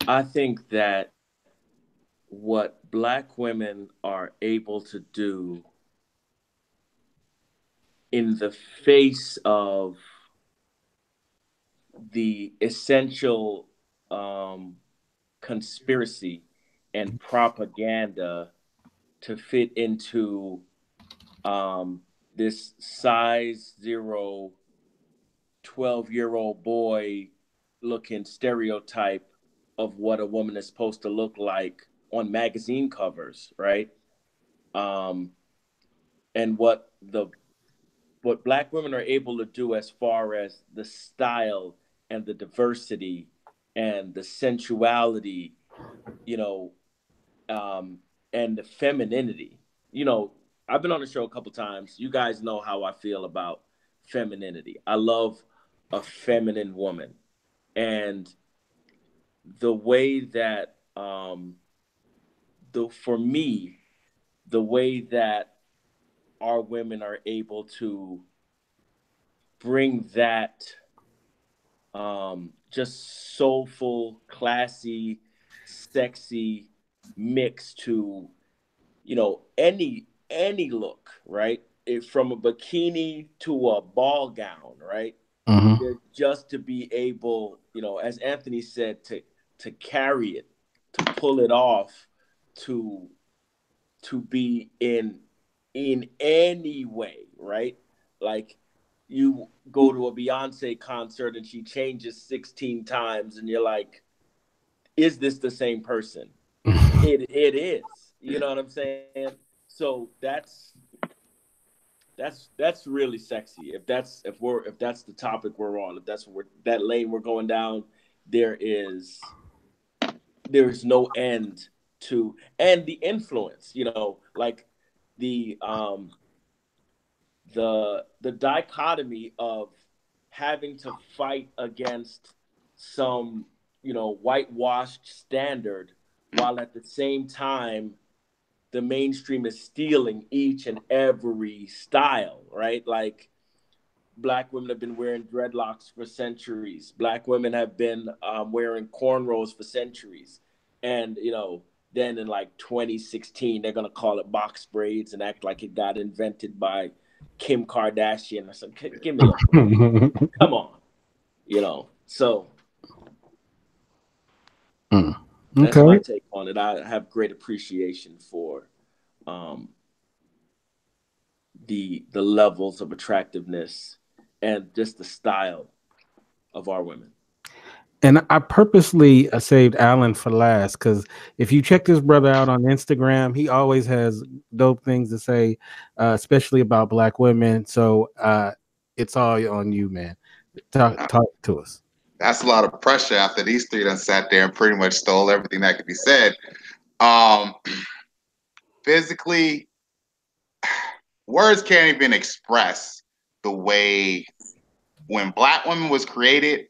I think that what black women are able to do in the face of the essential conspiracy and propaganda to fit into this size zero 12-year-old boy looking stereotype of what a woman is supposed to look like on magazine covers, right? Um, and what black women are able to do as far as the style and the diversity and the sensuality, you know, um, and the femininity. You know, I've been on the show a couple times. You guys know how I feel about femininity. I love a feminine woman, and the way that the for me, the way that our women are able to bring that just soulful, classy, sexy mix to any look, right? From a bikini to a ball gown, right? it. Just to be able, as Anthony said, to carry it, to pull it off, to be in any way, right? Like you go to a Beyonce concert and she changes 16 times and you're like, is this the same person? It is. You know what I'm saying? So that's really sexy. If that's the topic we're on, if that's that lane we're going down, there is no end to, and the influence, like the the dichotomy of having to fight against some whitewashed standard, while at the same time the mainstream is stealing each and every style, right? Like, Black women have been wearing dreadlocks for centuries. Black women have been wearing cornrows for centuries. And, then in like 2016, they're going to call it box braids and act like it got invented by Kim Kardashian or something. Give me a break. Come on. So that's my take on it. I have great appreciation for the levels of attractiveness and just the style of our women. And I purposely saved Alan for last because if you check this brother out on Instagram, he always has dope things to say, especially about Black women. So it's all on you, man. Talk to us. That's a lot of pressure after these three done sat there and pretty much stole everything that could be said. Physically, words can't even express the way when Black women was created.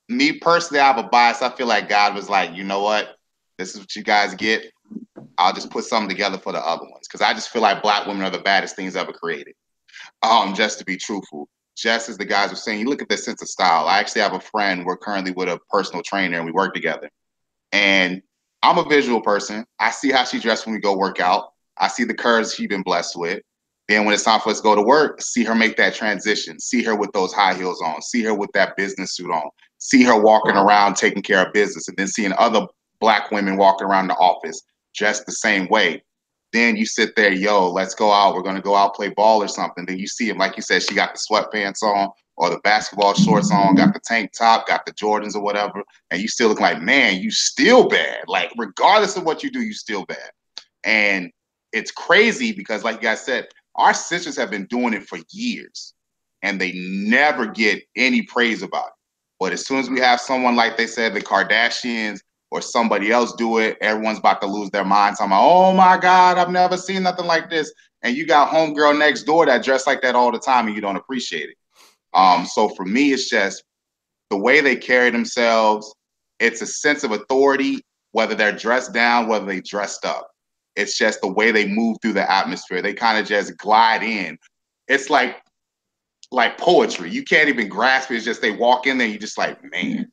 Me personally, I have a bias. I feel like God was like, you know what? This is what you guys get. I'll just put something together for the other ones. Because I just feel like Black women are the baddest things ever created. Just to be truthful. Just as the guys were saying, you look at their sense of style. I actually have a friend. We're currently with a personal trainer and we work together. And I'm a visual person. I see how she dressed when we go work out. I see the curves she's been blessed with. Then when it's time for us to go to work, see her make that transition. See her with those high heels on. See her with that business suit on. See her walking around taking care of business. And then seeing other Black women walking around the office dressed the same way. Then you sit there, yo, let's go out. We're going to go out, play ball or something. Then you see him, like you said, she got the sweatpants on or the basketball shorts on, got the tank top, got the Jordans or whatever. And you still look like, man, you still bad. Like, regardless of what you do, you still bad. And it's crazy because, like you guys said, our sisters have been doing it for years and they never get any praise about it. But as soon as we have someone, like they said, the Kardashians or somebody else do it, everyone's about to lose their minds. I'm like, oh my God, I've never seen nothing like this. And you got homegirl next door that dress like that all the time and you don't appreciate it. So for me, it's just the way they carry themselves. It's a sense of authority, whether they're dressed down, whether they dressed up. It's just the way they move through the atmosphere. They kind of just glide in. It's like poetry. You can't even grasp it. It's just they walk in there, you just like, man.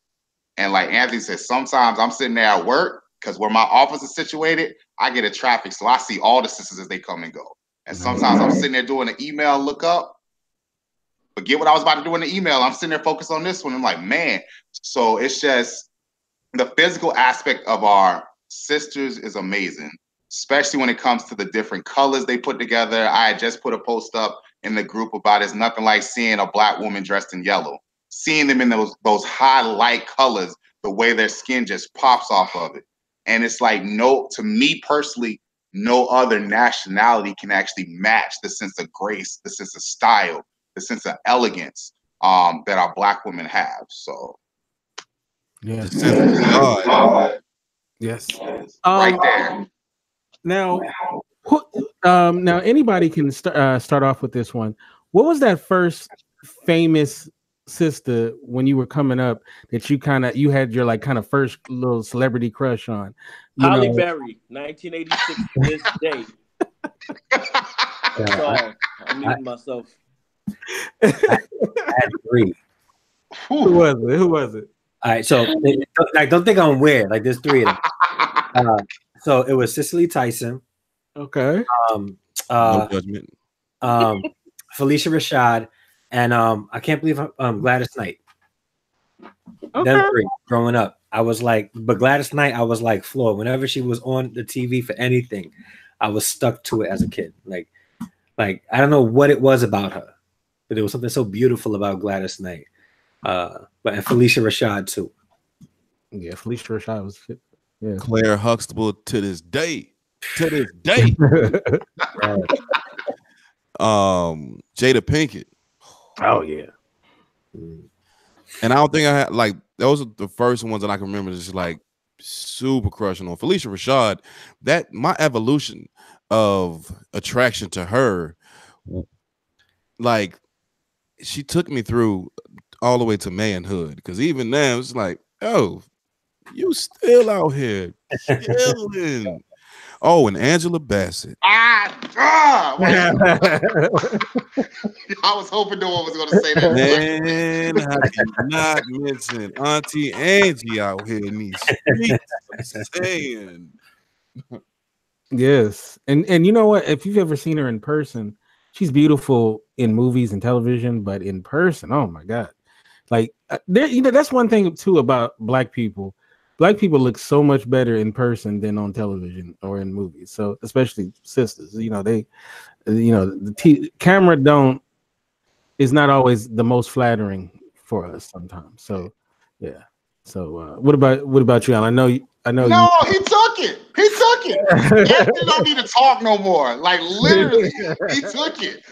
And like Anthony said, sometimes I'm sitting there at work because where my office is situated, I get a traffic. So I see all the sisters as they come and go. And sometimes I'm sitting there doing an email look up, forget what I was about to do in the email. I'm sitting there focused on this one. I'm like, man. So it's just the physical aspect of our sisters is amazing, especially when it comes to the different colors they put together. I had just put a post up in the group about it's nothing like seeing a Black woman dressed in yellow. Seeing them in those highlight colors, the way their skin just pops off of it. And it's like, to me personally, no other nationality can actually match the sense of grace, the sense of style, the sense of elegance that our Black women have. So, yeah, yes, right there. Now, now anybody can start off with this one. What was that first famous sister when you were coming up that you had your like kind of first little celebrity crush on? Halle Berry, 1986 to this day. So I'm muting myself. I had three. Who was it? All right, so like, don't think I'm weird. Like, there's three of them. So it was Cicely Tyson. Okay. No judgment. Felicia Rashad, and I can't believe Gladys Knight. Okay. Them three growing up. I was like, but Gladys Knight, I was like floored. Whenever she was on the TV for anything, I was stuck to it as a kid. Like I don't know what it was about her, but there was something so beautiful about Gladys Knight. And Felicia Rashad too. Yeah, Felicia Rashad was. Yeah. Claire Huxtable to this day. To this day. Jada Pinkett. Oh yeah. And I don't think I had like those are the first ones that I can remember. Just like super crushing on Felicia Rashad. That my evolution of attraction to her, like she took me through all the way to manhood. Because even now it's like, oh, you still out here killing. Oh, and Angela Bassett. Wait. I was hoping no one was going to say that. Man, how can you not mention Auntie Angie out here in these streets? I'm saying. Yes, and you know what? If you've ever seen her in person, she's beautiful in movies and television, but in person, oh my god! Like there, that's one thing too about black people. Black people look so much better in person than on television or in movies. So especially sisters, the camera don't is not always the most flattering for us sometimes. So yeah. So what about you, Alan? I know No, you. he took it. He took it. Anthony don't need to talk no more. Like literally, he took it.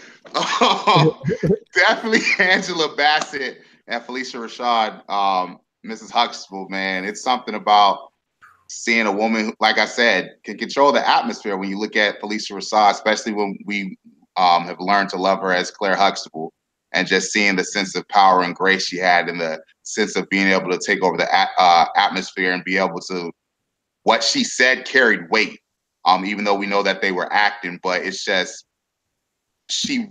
Definitely Angela Bassett and Felicia Rashad, Mrs. Huxtable, man. It's something about seeing a woman who, like I said, can control the atmosphere when you look at Felicia Rashad, especially when we have learned to love her as Claire Huxtable, and just seeing the sense of power and grace she had and the sense of being able to take over the atmosphere and be able to, what she said carried weight, even though we know that they were acting, but it's just, she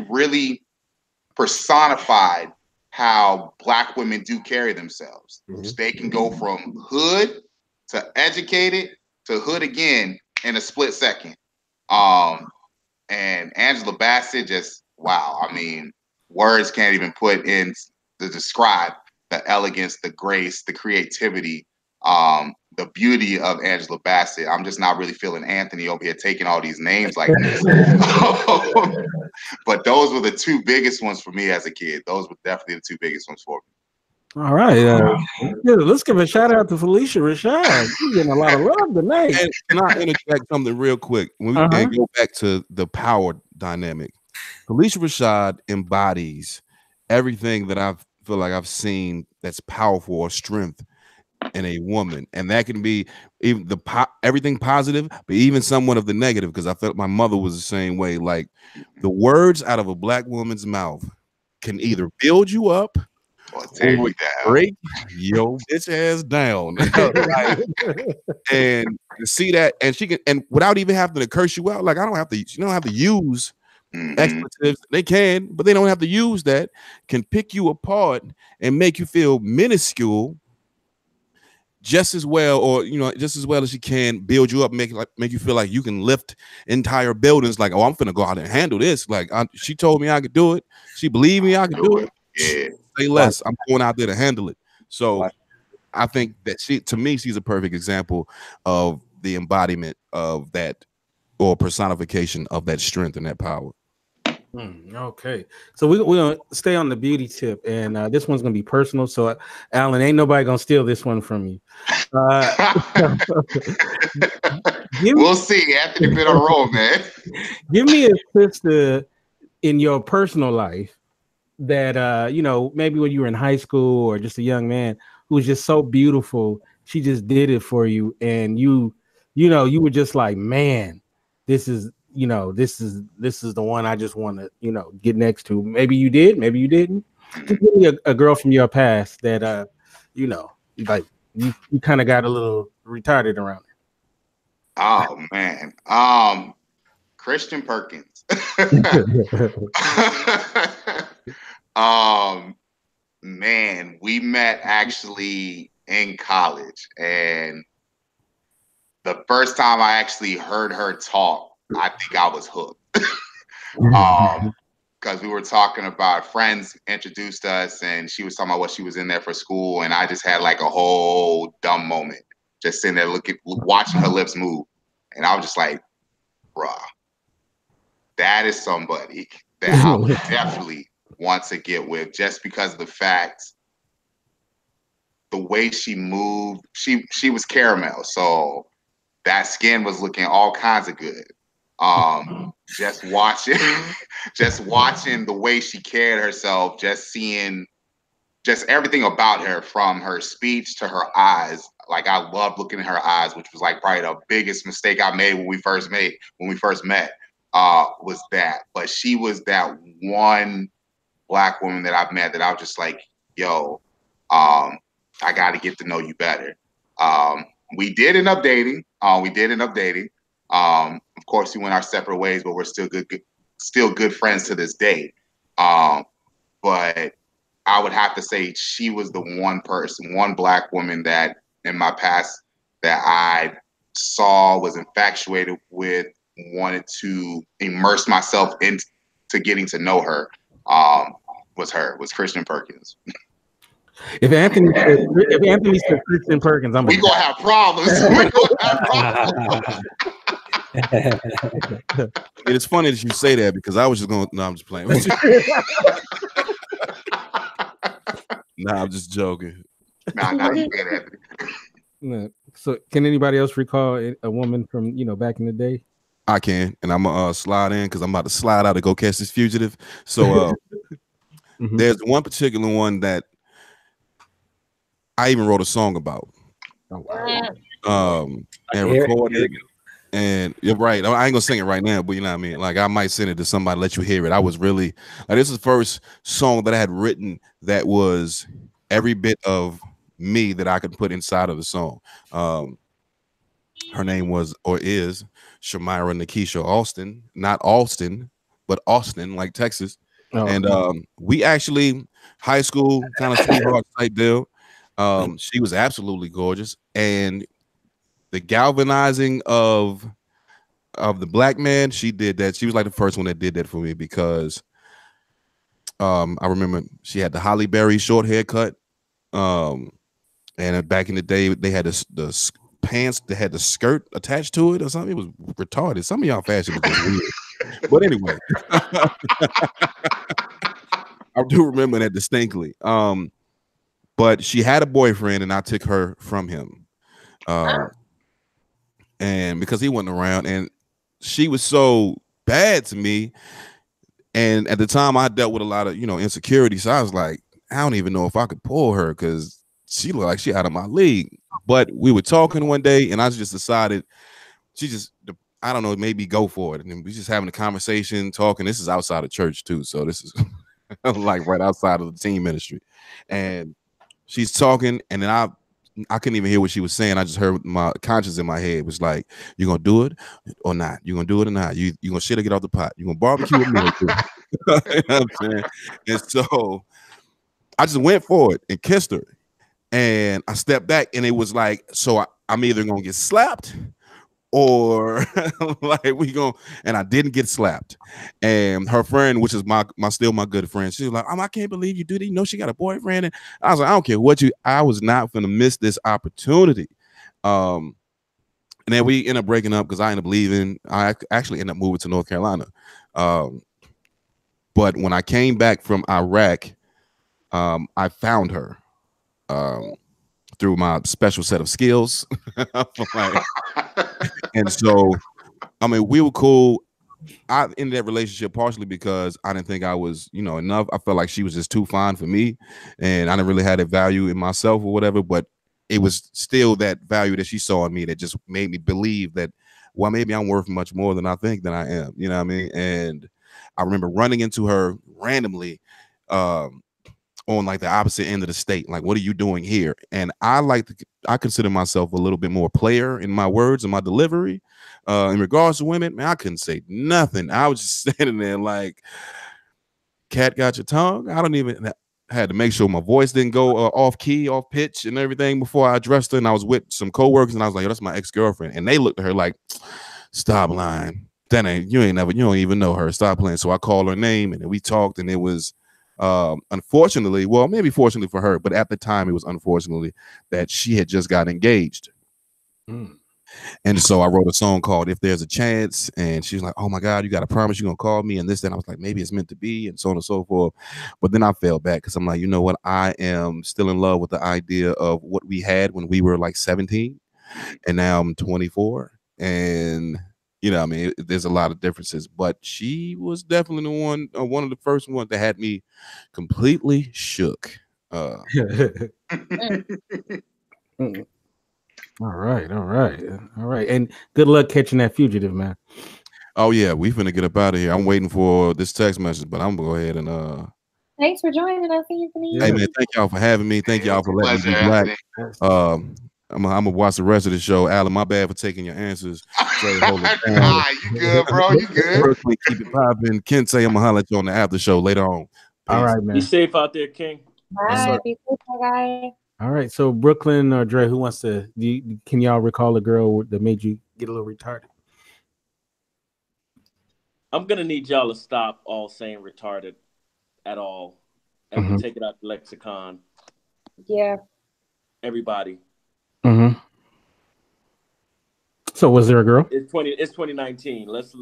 really personified how Black women do carry themselves. Mm-hmm. They can go from hood to educated to hood again in a split second. And Angela Bassett, just wow. I mean, words can't even put in to describe the elegance, the grace, the creativity, the beauty of Angela Bassett. I'm just not really feeling Anthony over here taking all these names like this. But those were the two biggest ones for me as a kid. Those were definitely the two biggest ones for me. All right. Let's give a shout out to Felicia Rashad. She's getting a lot of love tonight. And can I interject something real quick? When we and go back to the power dynamic, Felicia Rashad embodies everything that I feel like I've seen that's powerful or strength in a woman, and that can be even everything positive, but even somewhat of the negative. Because I felt my mother was the same way. Like the words out of a Black woman's mouth can either build you up or break your bitch ass down. And to see that, and she can, and without even having to curse you out. Like I don't have to. You don't have to use expletives. They can, but they don't have to use that. Can pick you apart and make you feel minuscule just as well, or just as well as she can build you up, make you feel like you can lift entire buildings. Like, oh, I'm finna go out and handle this. Like, she told me I could do it. She believed me I could do it. Yeah. Say less. I'm going out there to handle it. So I think that to me, she's a perfect example of the embodiment of that, or personification of that strength and that power. Okay, so we're gonna stay on the beauty tip, and this one's gonna be personal. So, Alan, ain't nobody gonna steal this one from you. We'll see. Anthony been on a roll, man. Give me a sister in your personal life that maybe when you were in high school or just a young man who was just so beautiful, she just did it for you, and you were just like, man, this is the one I just want to get next to. Maybe you did, maybe you didn't. Just give me a girl from your past that like you kind of got a little retarded around it. Oh man, Christian Perkins. Man, we met actually in college, and the first time I actually heard her talk, I think I was hooked. Because we were talking about, friends introduced us, and she was talking about what she was in there for school, and I just had like a whole dumb moment, just sitting there watching her lips move, and I was just like, bruh, that is somebody that I would definitely want to get with, just because of the fact, the way she moved, she was caramel, so that skin was looking all kinds of good. Just watching the way she carried herself, just seeing just everything about her, from her speech to her eyes. Like I loved looking in her eyes, which was like probably the biggest mistake I made when we first met. Was that, but she was that one black woman that I've met that I was just like, yo, I got to get to know you better. Um, we did end up dating. Of course, we went our separate ways, but we're still good friends to this day. But I would have to say she was the one black woman that in my past that I saw, was infatuated with, wanted to immerse myself into getting to know her. Was Christian Perkins. If Anthony said Christian Perkins, we gonna have problems. It's funny that you say that because I was just going. No, I'm just playing. Nah, I'm just joking. Nah, you get Anthony. No. So, can anybody else recall a woman from back in the day? I can, and I'm gonna slide in because I'm about to slide out to go catch this fugitive. So there's one particular one that I even wrote a song about. Oh, wow. And recorded. And you're right. I ain't gonna sing it right now, but you know what I mean. Like I might send it to somebody, let you hear it. I was really like, this is the first song that I had written that was every bit of me that I could put inside of the song. Her name was or is Shamira Nikisha Austin, not Austin, but Austin, like Texas. Oh, and we actually high school kind of sweetheart type deal. She was absolutely gorgeous, and the galvanizing of the black man, she did that. She was like the first one that did that for me because I remember she had the Holly Berry short haircut. And back in the day, they had the pants that had the skirt attached to it or something. It was retarded. Some of y'all fashion was just weird. But anyway, I do remember that distinctly. But she had a boyfriend, and I took her from him. And because he wasn't around, and she was so bad to me. And at the time, I dealt with a lot of insecurity. So I was like, I don't even know if I could pull her because she looked like she out of my league. But we were talking one day, and I just decided I don't know, maybe go for it. And we just having a conversation, talking. This is outside of church too, so this is like right outside of the teen ministry. And she's talking, and then I couldn't even hear what she was saying. I just heard my conscience in my head was like, "You gonna do it or not? You gonna do it or not? You gonna shit or get off the pot? You gonna barbecue with me?" You know what I'm saying? And so I just went for it and kissed her. And I stepped back, and it was like, so I'm either gonna get slapped or like we gonna. And I didn't get slapped. And her friend, which is my still my good friend, she was like, I can't believe you do that. You know she got a boyfriend. And I was like, I don't care what I was not gonna miss this opportunity. And then we ended up breaking up because I ended up leaving. I actually ended up moving to North Carolina. But when I came back from Iraq, I found her. Through my special set of skills. And so, I mean, we were cool. I ended that relationship partially because I didn't think I was, enough. I felt like she was just too fine for me, and I didn't really have that value in myself or whatever. But it was still that value that she saw in me that just made me believe that, well, maybe I'm worth much more than I think that I am. You know what I mean? And I remember running into her randomly. On like the opposite end of the state, like, what are you doing here? And I consider myself a little bit more player in my words and my delivery. In regards to women, man, I couldn't say nothing. I was just standing there like, cat got your tongue. I had to make sure my voice didn't go off key, off pitch, and everything before I addressed her. And I was with some coworkers, and I was like, that's my ex-girlfriend. And they looked at her like, stop lying. You don't even know her. Stop playing. So I called her name, and then we talked, and it was. Unfortunately, well, maybe fortunately for her, but at the time it was unfortunately that she had just got engaged. And so I wrote a song called If There's a Chance, and she was like, oh my God, you got to promise you're going to call me and this, and I was like, maybe it's meant to be, and so on and so forth. But then I fell back because I'm like, you know what? I am still in love with the idea of what we had when we were like 17, and now I'm 24, and I mean, there's a lot of differences, but she was definitely one of the first ones that had me completely shook. All right, all right, all right. And good luck catching that fugitive, man. Oh yeah, we finna get up out of here. I'm waiting for this text message, but I'm gonna go ahead and Thanks for joining us, Anthony. hey Yeah. man, thank y'all for having me. Thank y'all for letting me Pleasure, be black. Anthony. Yes. I'm gonna watch the rest of the show. Alan, my bad for taking your answers. Dre, hold it down. Nah, you good, bro? You good? Brooklyn, keep it popping. Kente, I'm gonna holler at you on the after show later on. Peace. All right, Be man. safe out there, King. Yes, Bye. sir. Be safe, my guy. All right. So Brooklyn or Dre, who wants to? Can y'all recall a girl that made you get a little retarded? I'm gonna need y'all to stop all saying retarded at all, and Mhm. take it out the lexicon. Yeah. Everybody, Mm-hmm. So was there a girl? it's 2019. Let's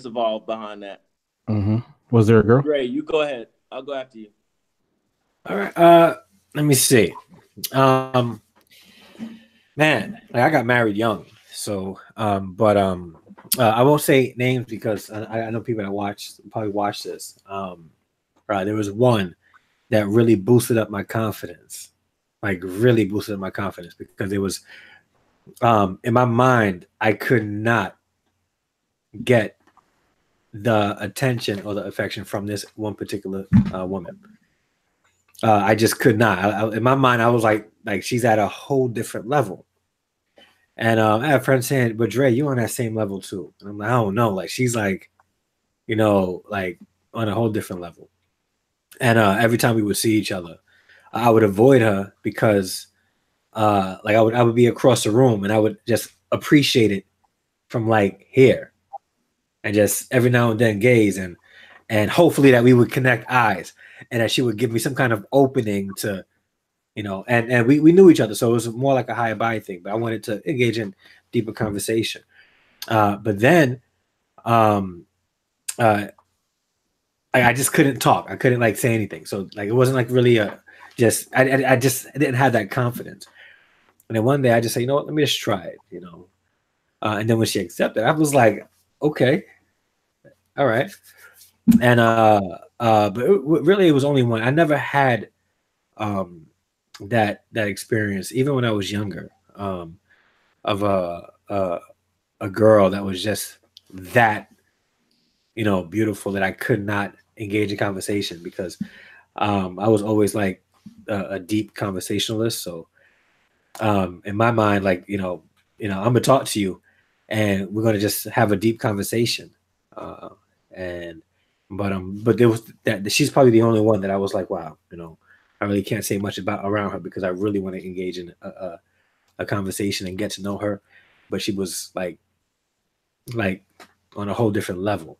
evolve behind that. Mm-hmm. Was there a girl? Ray, you go ahead. I'll go after you. All right. Let me see. Man, like I got married young, so but I won't say names because I know people that probably watch this. Right, there was one that really boosted up my confidence, like really boosted up my confidence because it was in my mind I could not get the attention or the affection from this one particular woman. I just could not. In my mind, I was like she's at a whole different level. And I have friends saying, "But Dre, you on that same level too?" And I'm like, "I don't know. Like she's like, like on a whole different level." And every time we would see each other, I would avoid her because, like I would be across the room and I would just appreciate it from like here, and just every now and then gaze and hopefully that we would connect eyes and that she would give me some kind of opening to and we knew each other, so it was more like a high bye thing, but I wanted to engage in deeper conversation. But then I just couldn't talk. I couldn't like say anything, so like it wasn't like really I didn't have that confidence. And then one day I just said, you know what, let me just try it, and then when she accepted, I was like, okay, all right. And but really it was only one. I never had that experience, even when I was younger, of a girl that was just that beautiful that I could not engage in conversation because I was always like a deep conversationalist. So in my mind, like I'm gonna talk to you, and we're gonna just have a deep conversation. And but there was that she's probably the only one that I was like, wow, I really can't say much about around her because I really want to engage in a conversation and get to know her. But she was like on a whole different level.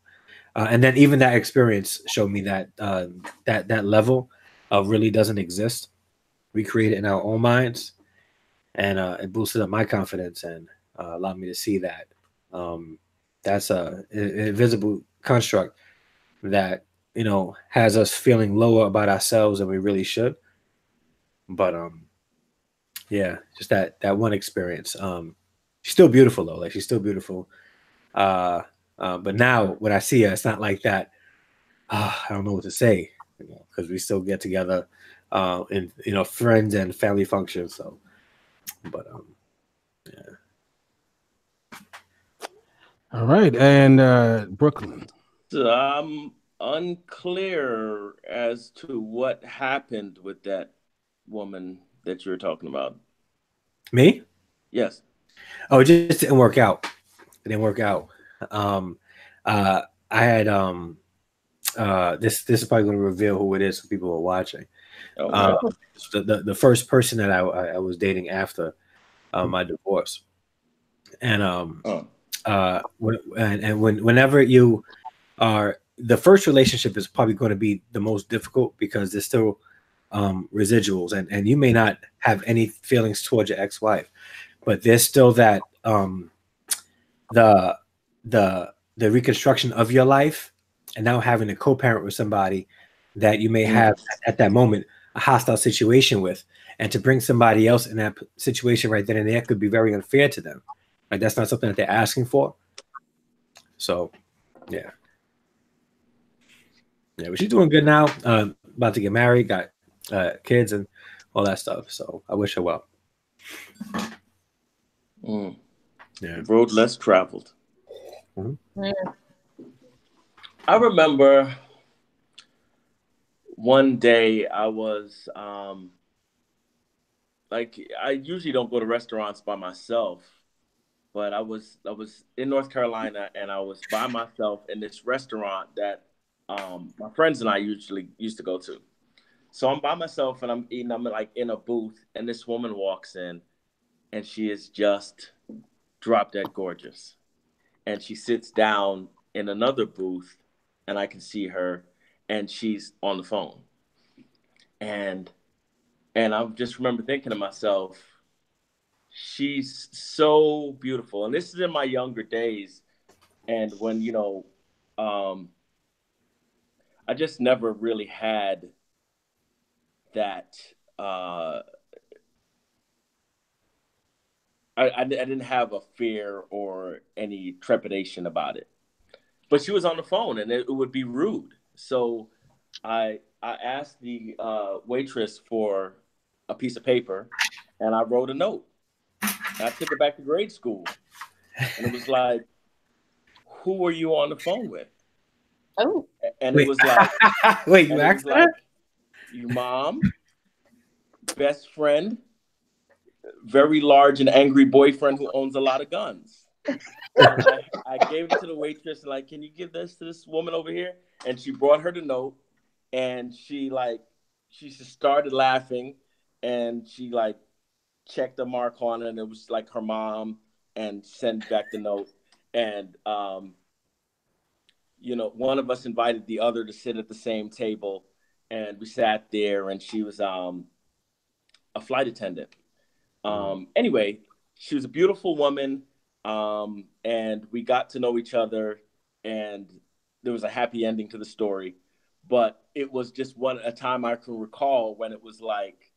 And then even that experience showed me that that level really doesn't exist. We create it in our own minds, and it boosted up my confidence and allowed me to see that that's an invisible construct that has us feeling lower about ourselves than we really should. But yeah, just that one experience. She's still beautiful though. Like she's still beautiful. But now when I see her, it's not like that. I don't know what to say because we still get together in friends and family functions. So, but yeah. All right, and Brooklyn. So I'm unclear as to what happened with that woman that you were talking about. Me? Yes. Oh, it just didn't work out. It didn't work out. I had this is probably going to reveal who it is for people who are watching. Okay. The first person that I was dating after my divorce, and whenever you are, the first relationship is probably going to be the most difficult because there's still residuals, and you may not have any feelings towards your ex-wife, but there's still that the reconstruction of your life, and now having to co-parent with somebody that you may have at that moment a hostile situation with, and to bring somebody else in that situation right then and there could be very unfair to them. Like that's not something that they're asking for. So, yeah, but she's doing good now. About to get married, got kids and all that stuff. So I wish her well. Mm. Yeah. Road less traveled. Mm. I remember one day I was like, I usually don't go to restaurants by myself, but I was in North Carolina and I was by myself in this restaurant that my friends and I usually used to go to. So I'm by myself and I'm eating. I'm like in a booth, and this woman walks in, and she is just drop dead gorgeous. And she sits down in another booth, and I can see her, and she's on the phone. And I just remember thinking to myself, she's so beautiful. And this is in my younger days, and when um, I just never really had that. Uh, I didn't have a fear or any trepidation about it. But she was on the phone, and it would be rude. So I asked the waitress for a piece of paper, and I wrote a note. And I took it back to grade school, and it was like, "Who were you on the phone with?" Oh. And it Wait, was like, wait, you and it was asked her? like, "Your mom, best friend, very large and angry boyfriend who owns a lot of guns." And I gave it to the waitress, like, "Can you give this to this woman over here?" And she brought her the note, and she just started laughing, and she like checked the mark on it, and it was like her mom, and sent back the note. And one of us invited the other to sit at the same table, and we sat there, and she was a flight attendant. Anyway, she was a beautiful woman, and we got to know each other, and there was a happy ending to the story. But it was just a time I can recall when it was like,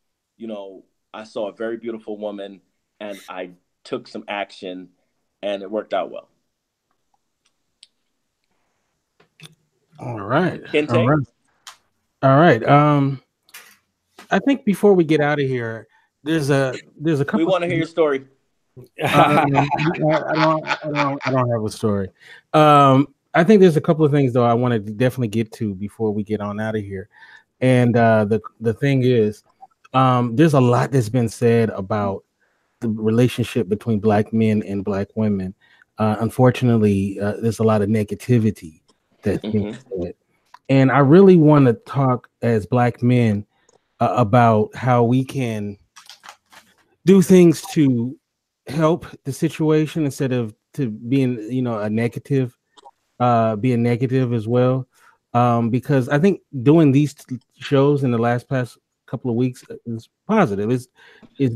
I saw a very beautiful woman, and I took some action, and it worked out well. All right. All Kente? right. All right. I think before we get out of here, there's a We couple. want to hear your story. I don't have a story. I think there's a couple of things though I want to definitely get to before we get on out of here. And the thing is, there's a lot that's been said about the relationship between black men and black women. Unfortunately, there's a lot of negativity that's being Hmm. said, and I really want to talk as black men about how we can do things to help the situation instead of to being a negative being negative as well, because I think doing these shows in the past couple of weeks is positive. It's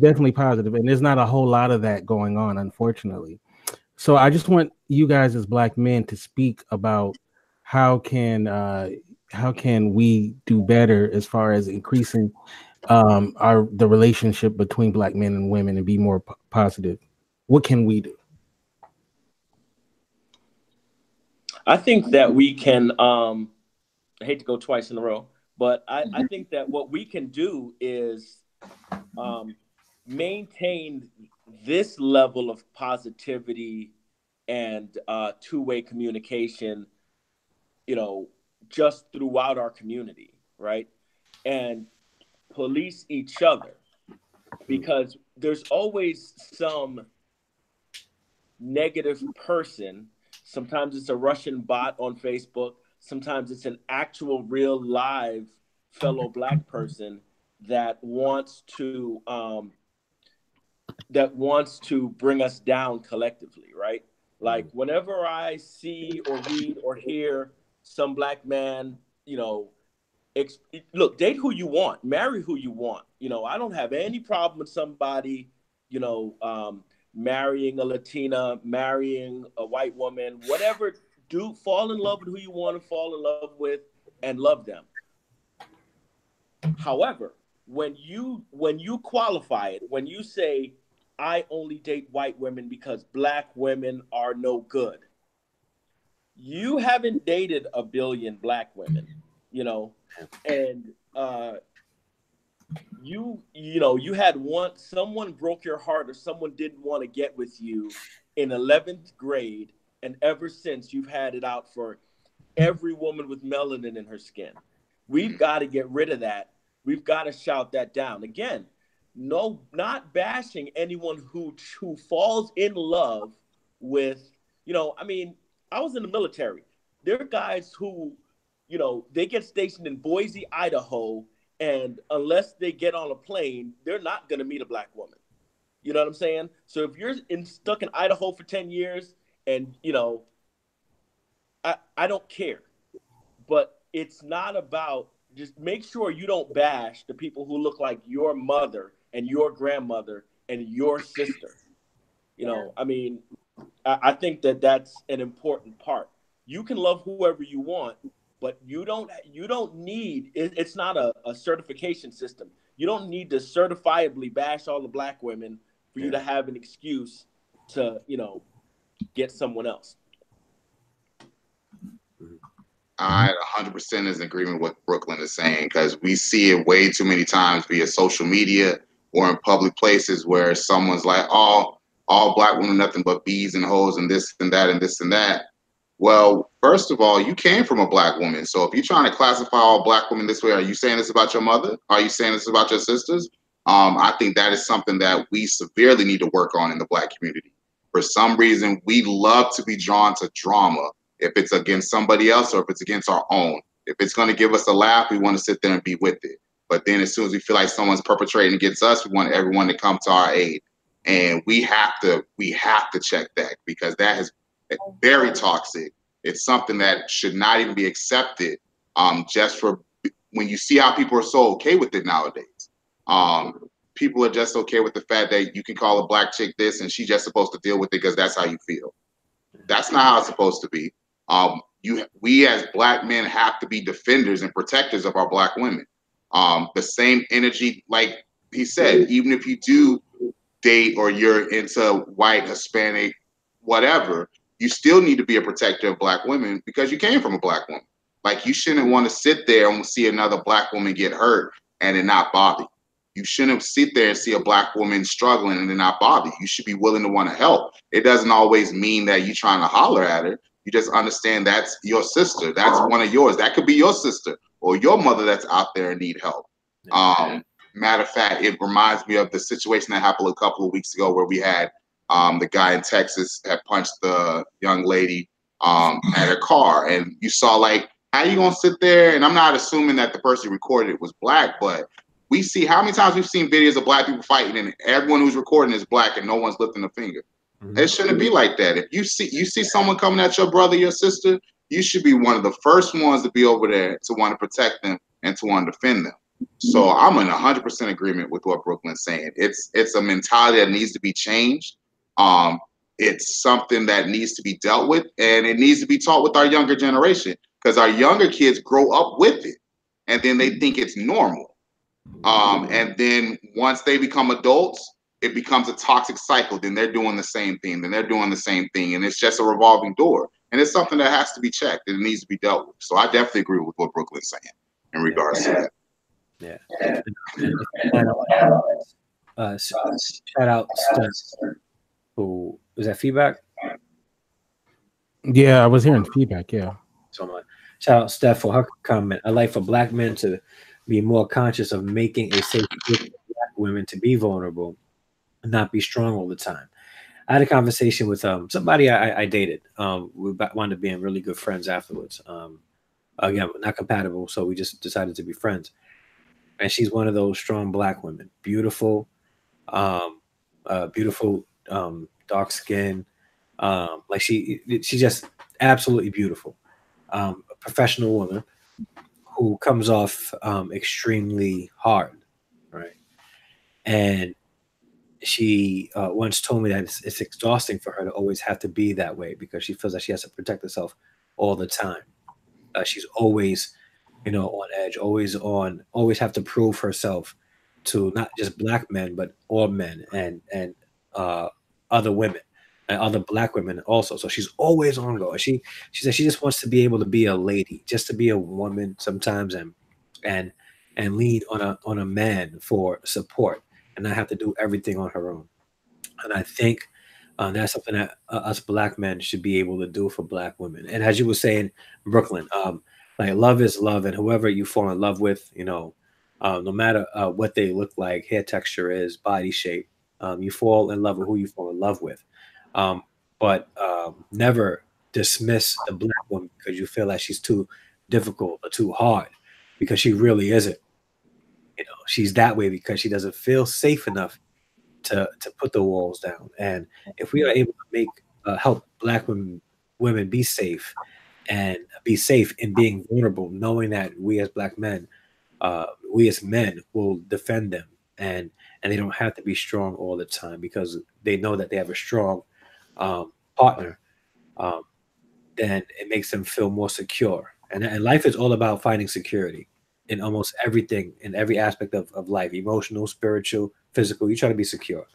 definitely positive, and there's not a whole lot of that going on, unfortunately. So I just want you guys as black men to speak about how can uh, how can we do better as far as increasing the relationship between black men and women and be more positive. What can we do? I think that we can. I hate to go twice in a row, but I think that what we can do is um, maintain this level of positivity and two-way communication, you know, just throughout our community, right? And police each other, because there's always some negative person. Sometimes it's a Russian bot on Facebook. Sometimes it's an actual, real, live fellow black person that wants to bring us down collectively, right? Like whenever I see or read or hear some black man, you know, look, date who you want, marry who you want. I don't have any problem with somebody, you know, marrying a Latina, marrying a white woman, whatever. Do fall in love with who you want to fall in love with and love them. However, when you qualify it, when you say I only date white women because black women are no good, you haven't dated a billion black women, you know, and you know, you had someone broke your heart or someone didn't want to get with you in 11th grade, and ever since you've had it out for every woman with melanin in her skin. We've got to get rid of that. We've got to shout that down. Again, no, not bashing anyone who falls in love with, you know, I mean, I was in the military. There are guys who, you know, they get stationed in Boise, Idaho, and unless they get on a plane, they're not going to meet a black woman. You know what I'm saying? So if you're stuck in Idaho for 10 years and, you know, I don't care. But it's not about, just make sure you don't bash the people who look like your mother and your grandmother and your sister. You know, I mean, I think that that's an important part. You can love whoever you want, but you don't need it's not a certification system. You don't need to certifiably bash all the black women for you to have an excuse to, you know, get someone else. I 100% is in agreement with what Brooklyn is saying, because we see it way too many times via social media or in public places where someone's like, "Oh, all black women are nothing but bees and hoes and this and that and this and that." Well, first of all, you came from a black woman. So if you're trying to classify all black women this way, are you saying this about your mother? Are you saying this about your sisters? I think that is something that we severely need to work on in the black community. For some reason, we love to be drawn to drama, if it's against somebody else or if it's against our own. If it's going to give us a laugh, we want to sit there and be with it. But then as soon as we feel like someone's perpetrating against us, we want everyone to come to our aid. And we have to check that, because that is very toxic. It's something that should not even be accepted. Just for when you see how people are so okay with it nowadays. People are just okay with the fact that you can call a black chick this and she's just supposed to deal with it because that's how you feel. That's not how it's supposed to be. We as black men have to be defenders and protectors of our black women. The same energy, like he said, even if you do date or you're into white, Hispanic, whatever, you still need to be a protector of black women because you came from a black woman. Like, you shouldn't want to sit there and see another black woman get hurt and it not bother you. You shouldn't sit there and see a black woman struggling and it not bother you. You should be willing to want to help. It doesn't always mean that you're trying to holler at her. You just understand that's your sister. That's one of yours. That could be your sister or your mother that's out there and need help. Matter of fact, it reminds me of the situation that happened a couple of weeks ago where we had the guy in Texas had punched the young lady at her car. And you saw, like, how you going to sit there? And I'm not assuming that the person who recorded it was black, but we see how many times we've seen videos of black people fighting and everyone who's recording is black and no one's lifting a finger. It shouldn't be like that. If you see someone coming at your brother, your sister, you should be one of the first ones to be over there to want to protect them and to want to defend them. So I'm in 100% agreement with what Brooklyn's saying. It's a mentality that needs to be changed. It's something that needs to be dealt with, and it needs to be taught with our younger generation, because our younger kids grow up with it and then they think it's normal. And then once they become adults, it becomes a toxic cycle. Then they're doing the same thing. Then they're doing the same thing. And it's just a revolving door. And it's something that has to be checked. And it needs to be dealt with. So I definitely agree with what Brooklyn's saying in regards to that. Yeah. Shout out Steph, who was that feedback? Yeah, I was hearing feedback. Yeah. So shout out Steph for her comment. I'd like for black men to be more conscious of making a safe space for black women to be vulnerable and not be strong all the time. I had a conversation with somebody I dated. We wound up being really good friends afterwards. Again, not compatible, so we just decided to be friends. And she's one of those strong black women, beautiful, beautiful, dark skin. Like she's just absolutely beautiful. A professional woman who comes off extremely hard, right? And she once told me that it's exhausting for her to always have to be that way because she feels that she has to protect herself all the time. She's always, on edge, always have to prove herself to not just black men, but all men and other women and other black women also. So she's always on go. She said she just wants to be able to be a lady, just to be a woman sometimes, and and lean on a man for support and not have to do everything on her own. And I think that's something that us black men should be able to do for black women. And as you were saying, Brooklyn, like love is love, and whoever you fall in love with, no matter what they look like, hair texture is, body shape, you fall in love with who you fall in love with. Um, but never dismiss the black woman because you feel like she's too difficult or too hard, because she really isn't. She's that way because she doesn't feel safe enough to put the walls down. And if we are able to make help black women be safe and be safe in being vulnerable, knowing that we as black men, we as men will defend them, and they don't have to be strong all the time because they know that they have a strong um, partner. Um, then it makes them feel more secure. And life is all about finding security in almost everything, in every aspect of life, emotional, spiritual, physical. You try to be secure.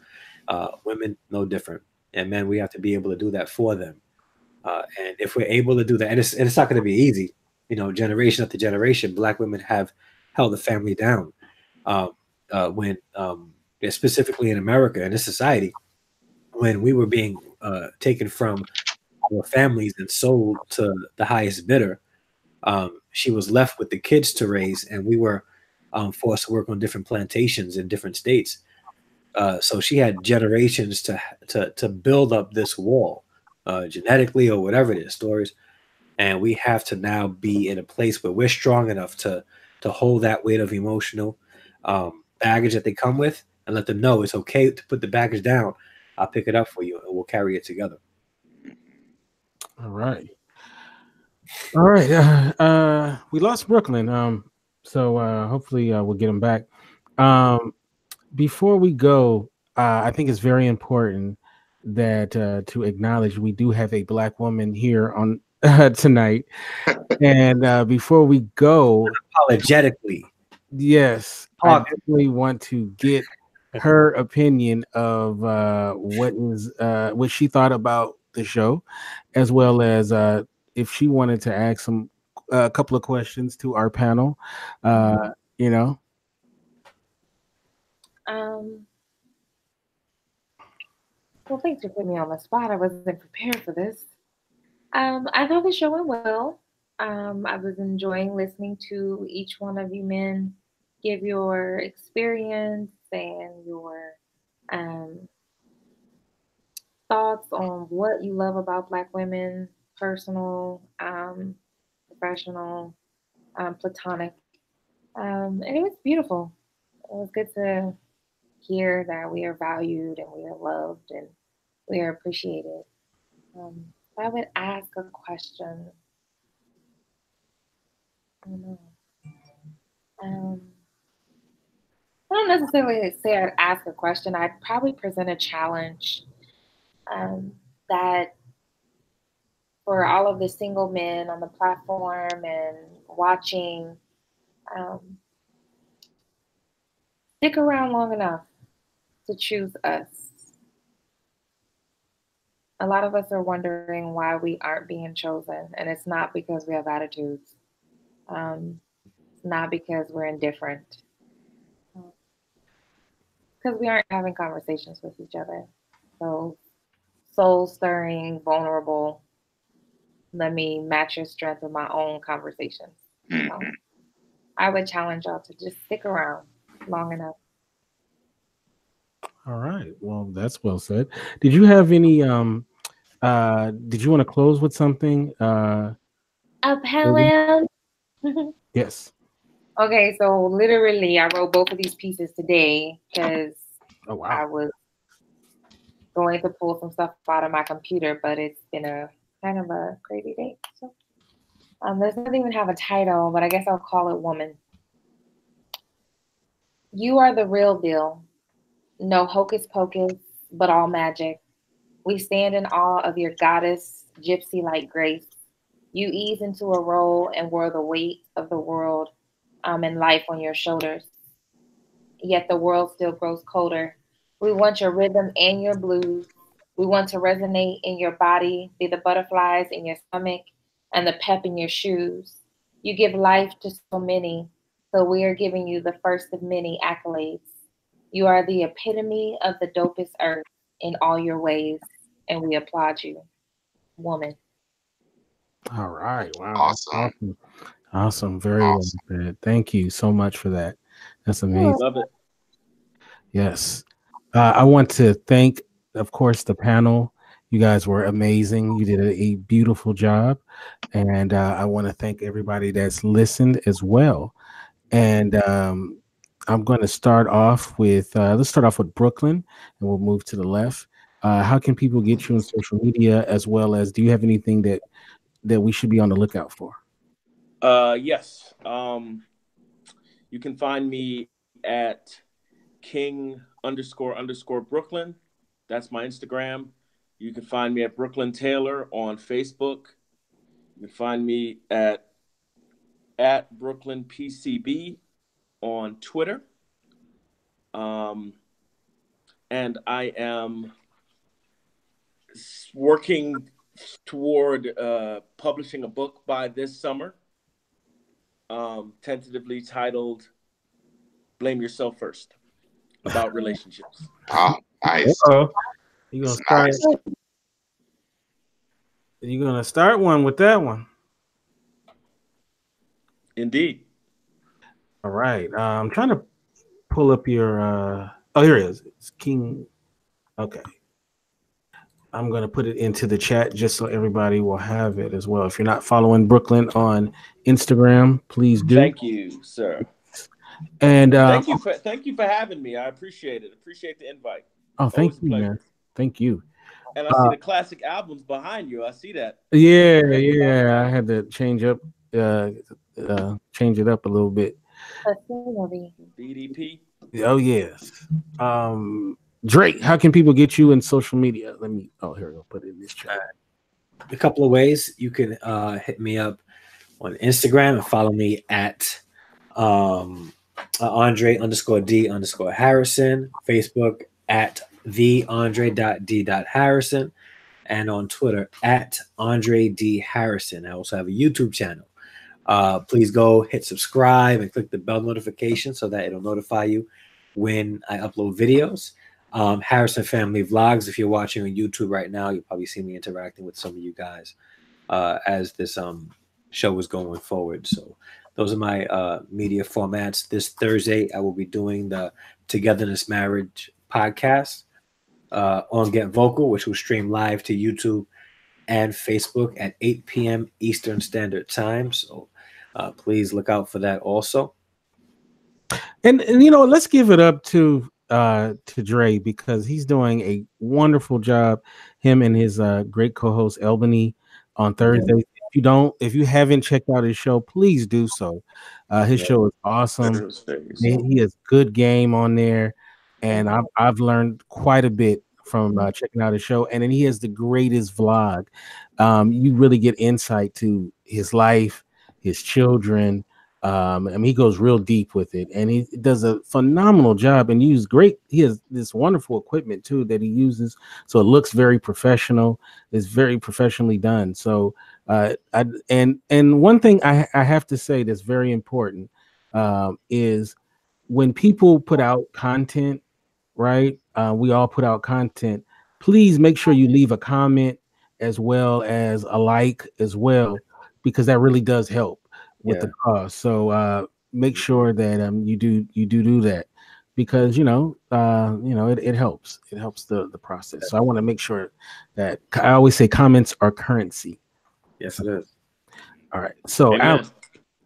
Women, no different. And men, we have to be able to do that for them. And if we're able to do that, and it's not going to be easy, generation after generation, black women have held the family down. Um, when yeah, specifically in America in this society, when we were being taken from our families and sold to the highest bidder, she was left with the kids to raise, and we were forced to work on different plantations in different states. So she had generations to build up this wall, genetically or whatever it is, stories. And we have to now be in a place where we're strong enough to hold that weight of emotional baggage that they come with, and let them know it's okay to put the baggage down. I'll pick it up for you, and we'll carry it together. All right. All right. We lost Brooklyn. So hopefully we'll get him back. Um, before we go, I think it's very important that to acknowledge we do have a black woman here on tonight. And before we go, Apologetically, yes, I talk. definitely want to get her opinion of what she thought about the show, as well as if she wanted to ask a couple of questions to our panel. You know, Um, well, thanks for putting me on the spot. I wasn't prepared for this. I thought the show went well. I was enjoying listening to each one of you men give your experience and your um, thoughts on what you love about Black women, personal, professional, platonic. And it was beautiful. It was good to hear that we are valued and we are loved and we are appreciated. Um, if I would ask a question, I don't know. Um, I don't necessarily say I'd ask a question. I'd probably present a challenge um, that for all of the single men on the platform and watching, um, stick around long enough to choose us. A lot of us are wondering why we aren't being chosen, and it's not because we have attitudes. It's not because we're indifferent. Because we aren't having conversations with each other. So soul stirring, vulnerable. Let me match your strength with my own conversations. So Mhm. I would challenge y'all to just stick around long enough. all right. Well, that's well said. Did you have any? Did you want to close with something? A Maybe? poem. Yes. Okay, so literally, I wrote both of these pieces today because Oh wow. I was going to pull some stuff out of my computer, but it's been a kind of a crazy day. So this doesn't even have a title, but I guess I'll call it Woman. You are the real deal. No hocus pocus, but all magic. We stand in awe of your goddess, gypsy like grace. You ease into a role and wear the weight of the world and life on your shoulders. Yet the world still grows colder. We want your rhythm and your blues. We want to resonate in your body, be the butterflies in your stomach and the pep in your shoes. You give life to so many, So we are giving you the first of many accolades. You are the epitome of the dopest earth in all your ways, and we applaud you, woman. All right. Wow. That's Awesome. awesome. Awesome. Very well Awesome. said. Thank you so much for that. That's You're amazing. Love it. Yes. I want to thank, of course, the panel. You guys were amazing. You did a beautiful job. And I want to thank everybody that's listened as well. And I'm going to start off with, let's start off with Brooklyn and we'll move to the left. How can people get you on social media, as well as do you have anything that we should be on the lookout for? Yes. You can find me at King__Brooklyn. That's my Instagram. You can find me at Brooklyn Taylor on Facebook. You can find me at Brooklyn PCB on Twitter. And I am working toward publishing a book by this summer, tentatively titled "Blame Yourself First," about relationships. Oh, nice. Uh-oh. You gonna It's start? nice. You gonna start one with that one? Indeed. All right. I'm trying to pull up your. Oh, here it is. It's King. Okay. I'm gonna put it into the chat just so everybody will have it as well. If you're not following Brooklyn on Instagram, please do. Thank you, sir. And thank you for having me. I appreciate it. Appreciate the invite. oh, thank Always a you, pleasure. man. Thank you. And I see the classic albums behind you. I see that. Yeah, yeah. I had to change up, change it up a little bit. BDP. Oh yes. Drake, how can people get you in social media? Let me. Oh, here we go. Put it in this chat. A couple of ways you can hit me up on Instagram and follow me at Andre_D_Harrison. Facebook at theandre.d.harrison, and on Twitter at Andre D Harrison. I also have a YouTube channel. Please go hit subscribe and click the bell notification so that it'll notify you when I upload videos. Harrison Family Vlogs. If you're watching on YouTube right now, you'll probably see me interacting with some of you guys as this show is going forward. So those are my media formats. This Thursday, I will be doing the Togetherness Marriage podcast on Get Vocal, which will stream live to YouTube and Facebook at 8 p.m. Eastern Standard Time. So please look out for that also. And you know, let's give it up to Dre, because he's doing a wonderful job. Him and his great co-host Albany on Thursday. Yeah. If you haven't checked out his show, please do so. His show is awesome. He has good game on there, and I've learned quite a bit from checking out his show. And then he has the greatest vlog. You really get insight to his life, his children. I mean, he goes real deep with it, and he does a phenomenal job. And he has this wonderful equipment too that he uses, so it looks very professional. It's very professionally done. So, and one thing I have to say that's very important is when people put out content, right? We all put out content. Please make sure you leave a comment as well as a like as well, because that really does help with the cause. So make sure that you do that, because it helps. It helps the process. So I want to make sure that I always say comments are currency. Yes, it is. All right. So Al,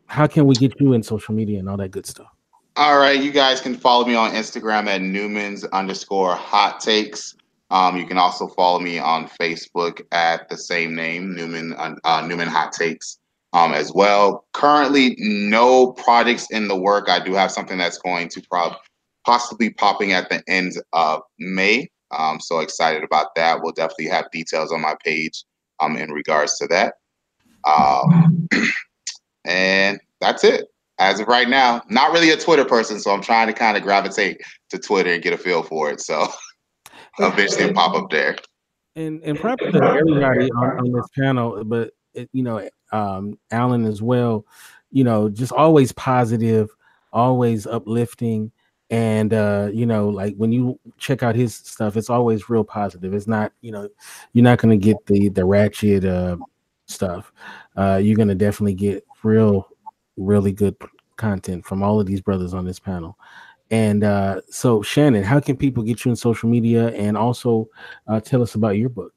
how can we get you in social media and all that good stuff? All right, you guys can follow me on Instagram at Newmans_hot takes. You can also follow me on Facebook at the same name, Newman Hot Takes, as well. Currently, no projects in the work. I do have something that's going to possibly popping at the end of May. So excited about that. We'll definitely have details on my page in regards to that. And that's it. As of right now, not really a Twitter person, so I'm trying to kind of gravitate to Twitter and get a feel for it. So eventually it'll pop up there. And probably to everybody on this panel, but Alan as well, just always positive. always uplifting. And like when you check out his stuff, it's always real positive. It's not, you're not going to get the ratchet stuff. You're going to definitely get really good content from all of these brothers on this panel. And so, Shannon, how can people get you in social media, and also tell us about your books?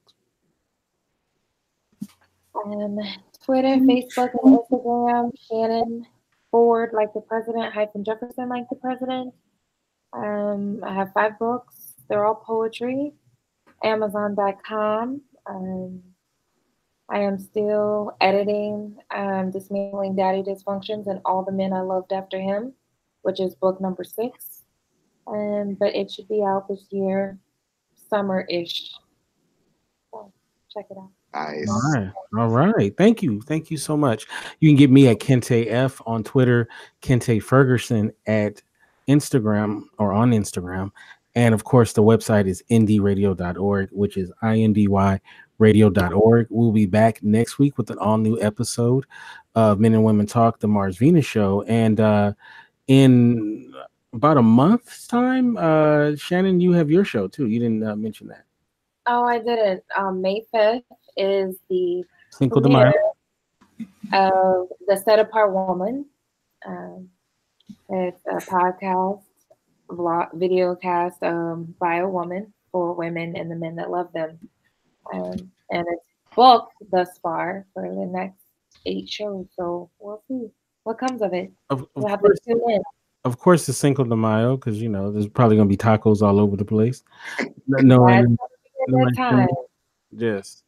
Twitter, Facebook, and Instagram. Shannon Ford, like the president, hyphen Jefferson, like the president. I have 5 books. They're all poetry. Amazon.com. I am still editing Dismantling Daddy Dysfunctions and All the Men I Loved After Him, which is book number 6. But it should be out this year, summer-ish. So check it out. Nice. All right. Thank you so much. You can get me at Kente F on Twitter, Kente Ferguson at Instagram or on Instagram. And of course, the website is indyradio.org, which is indyradio.org. We'll be back next week with an all new episode of Men and Women Talk, the Mars Venus Show. And in about a month's time, Shannon, you have your show too. You didn't mention that. Oh, I didn't. May 5th is the Cinco de premiere Mayo. of The Set Apart Woman. It's a podcast, video cast by a woman for women and the men that love them. And it's booked thus far for the next 8 shows. So we'll see what comes of it. We'll have to tune in. Of course, it's Cinco de Mayo because there's probably gonna be tacos all over the place. Time. Yes.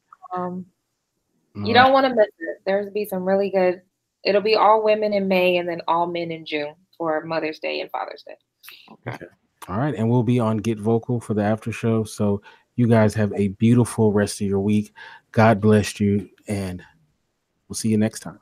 You don't want to miss it. There's be some really good. It'll be all women in May and then all men in June for Mother's Day and Father's Day. Okay. All right, and we'll be on Get Vocal for the after show. So you guys have a beautiful rest of your week. God bless you, and we'll see you next time.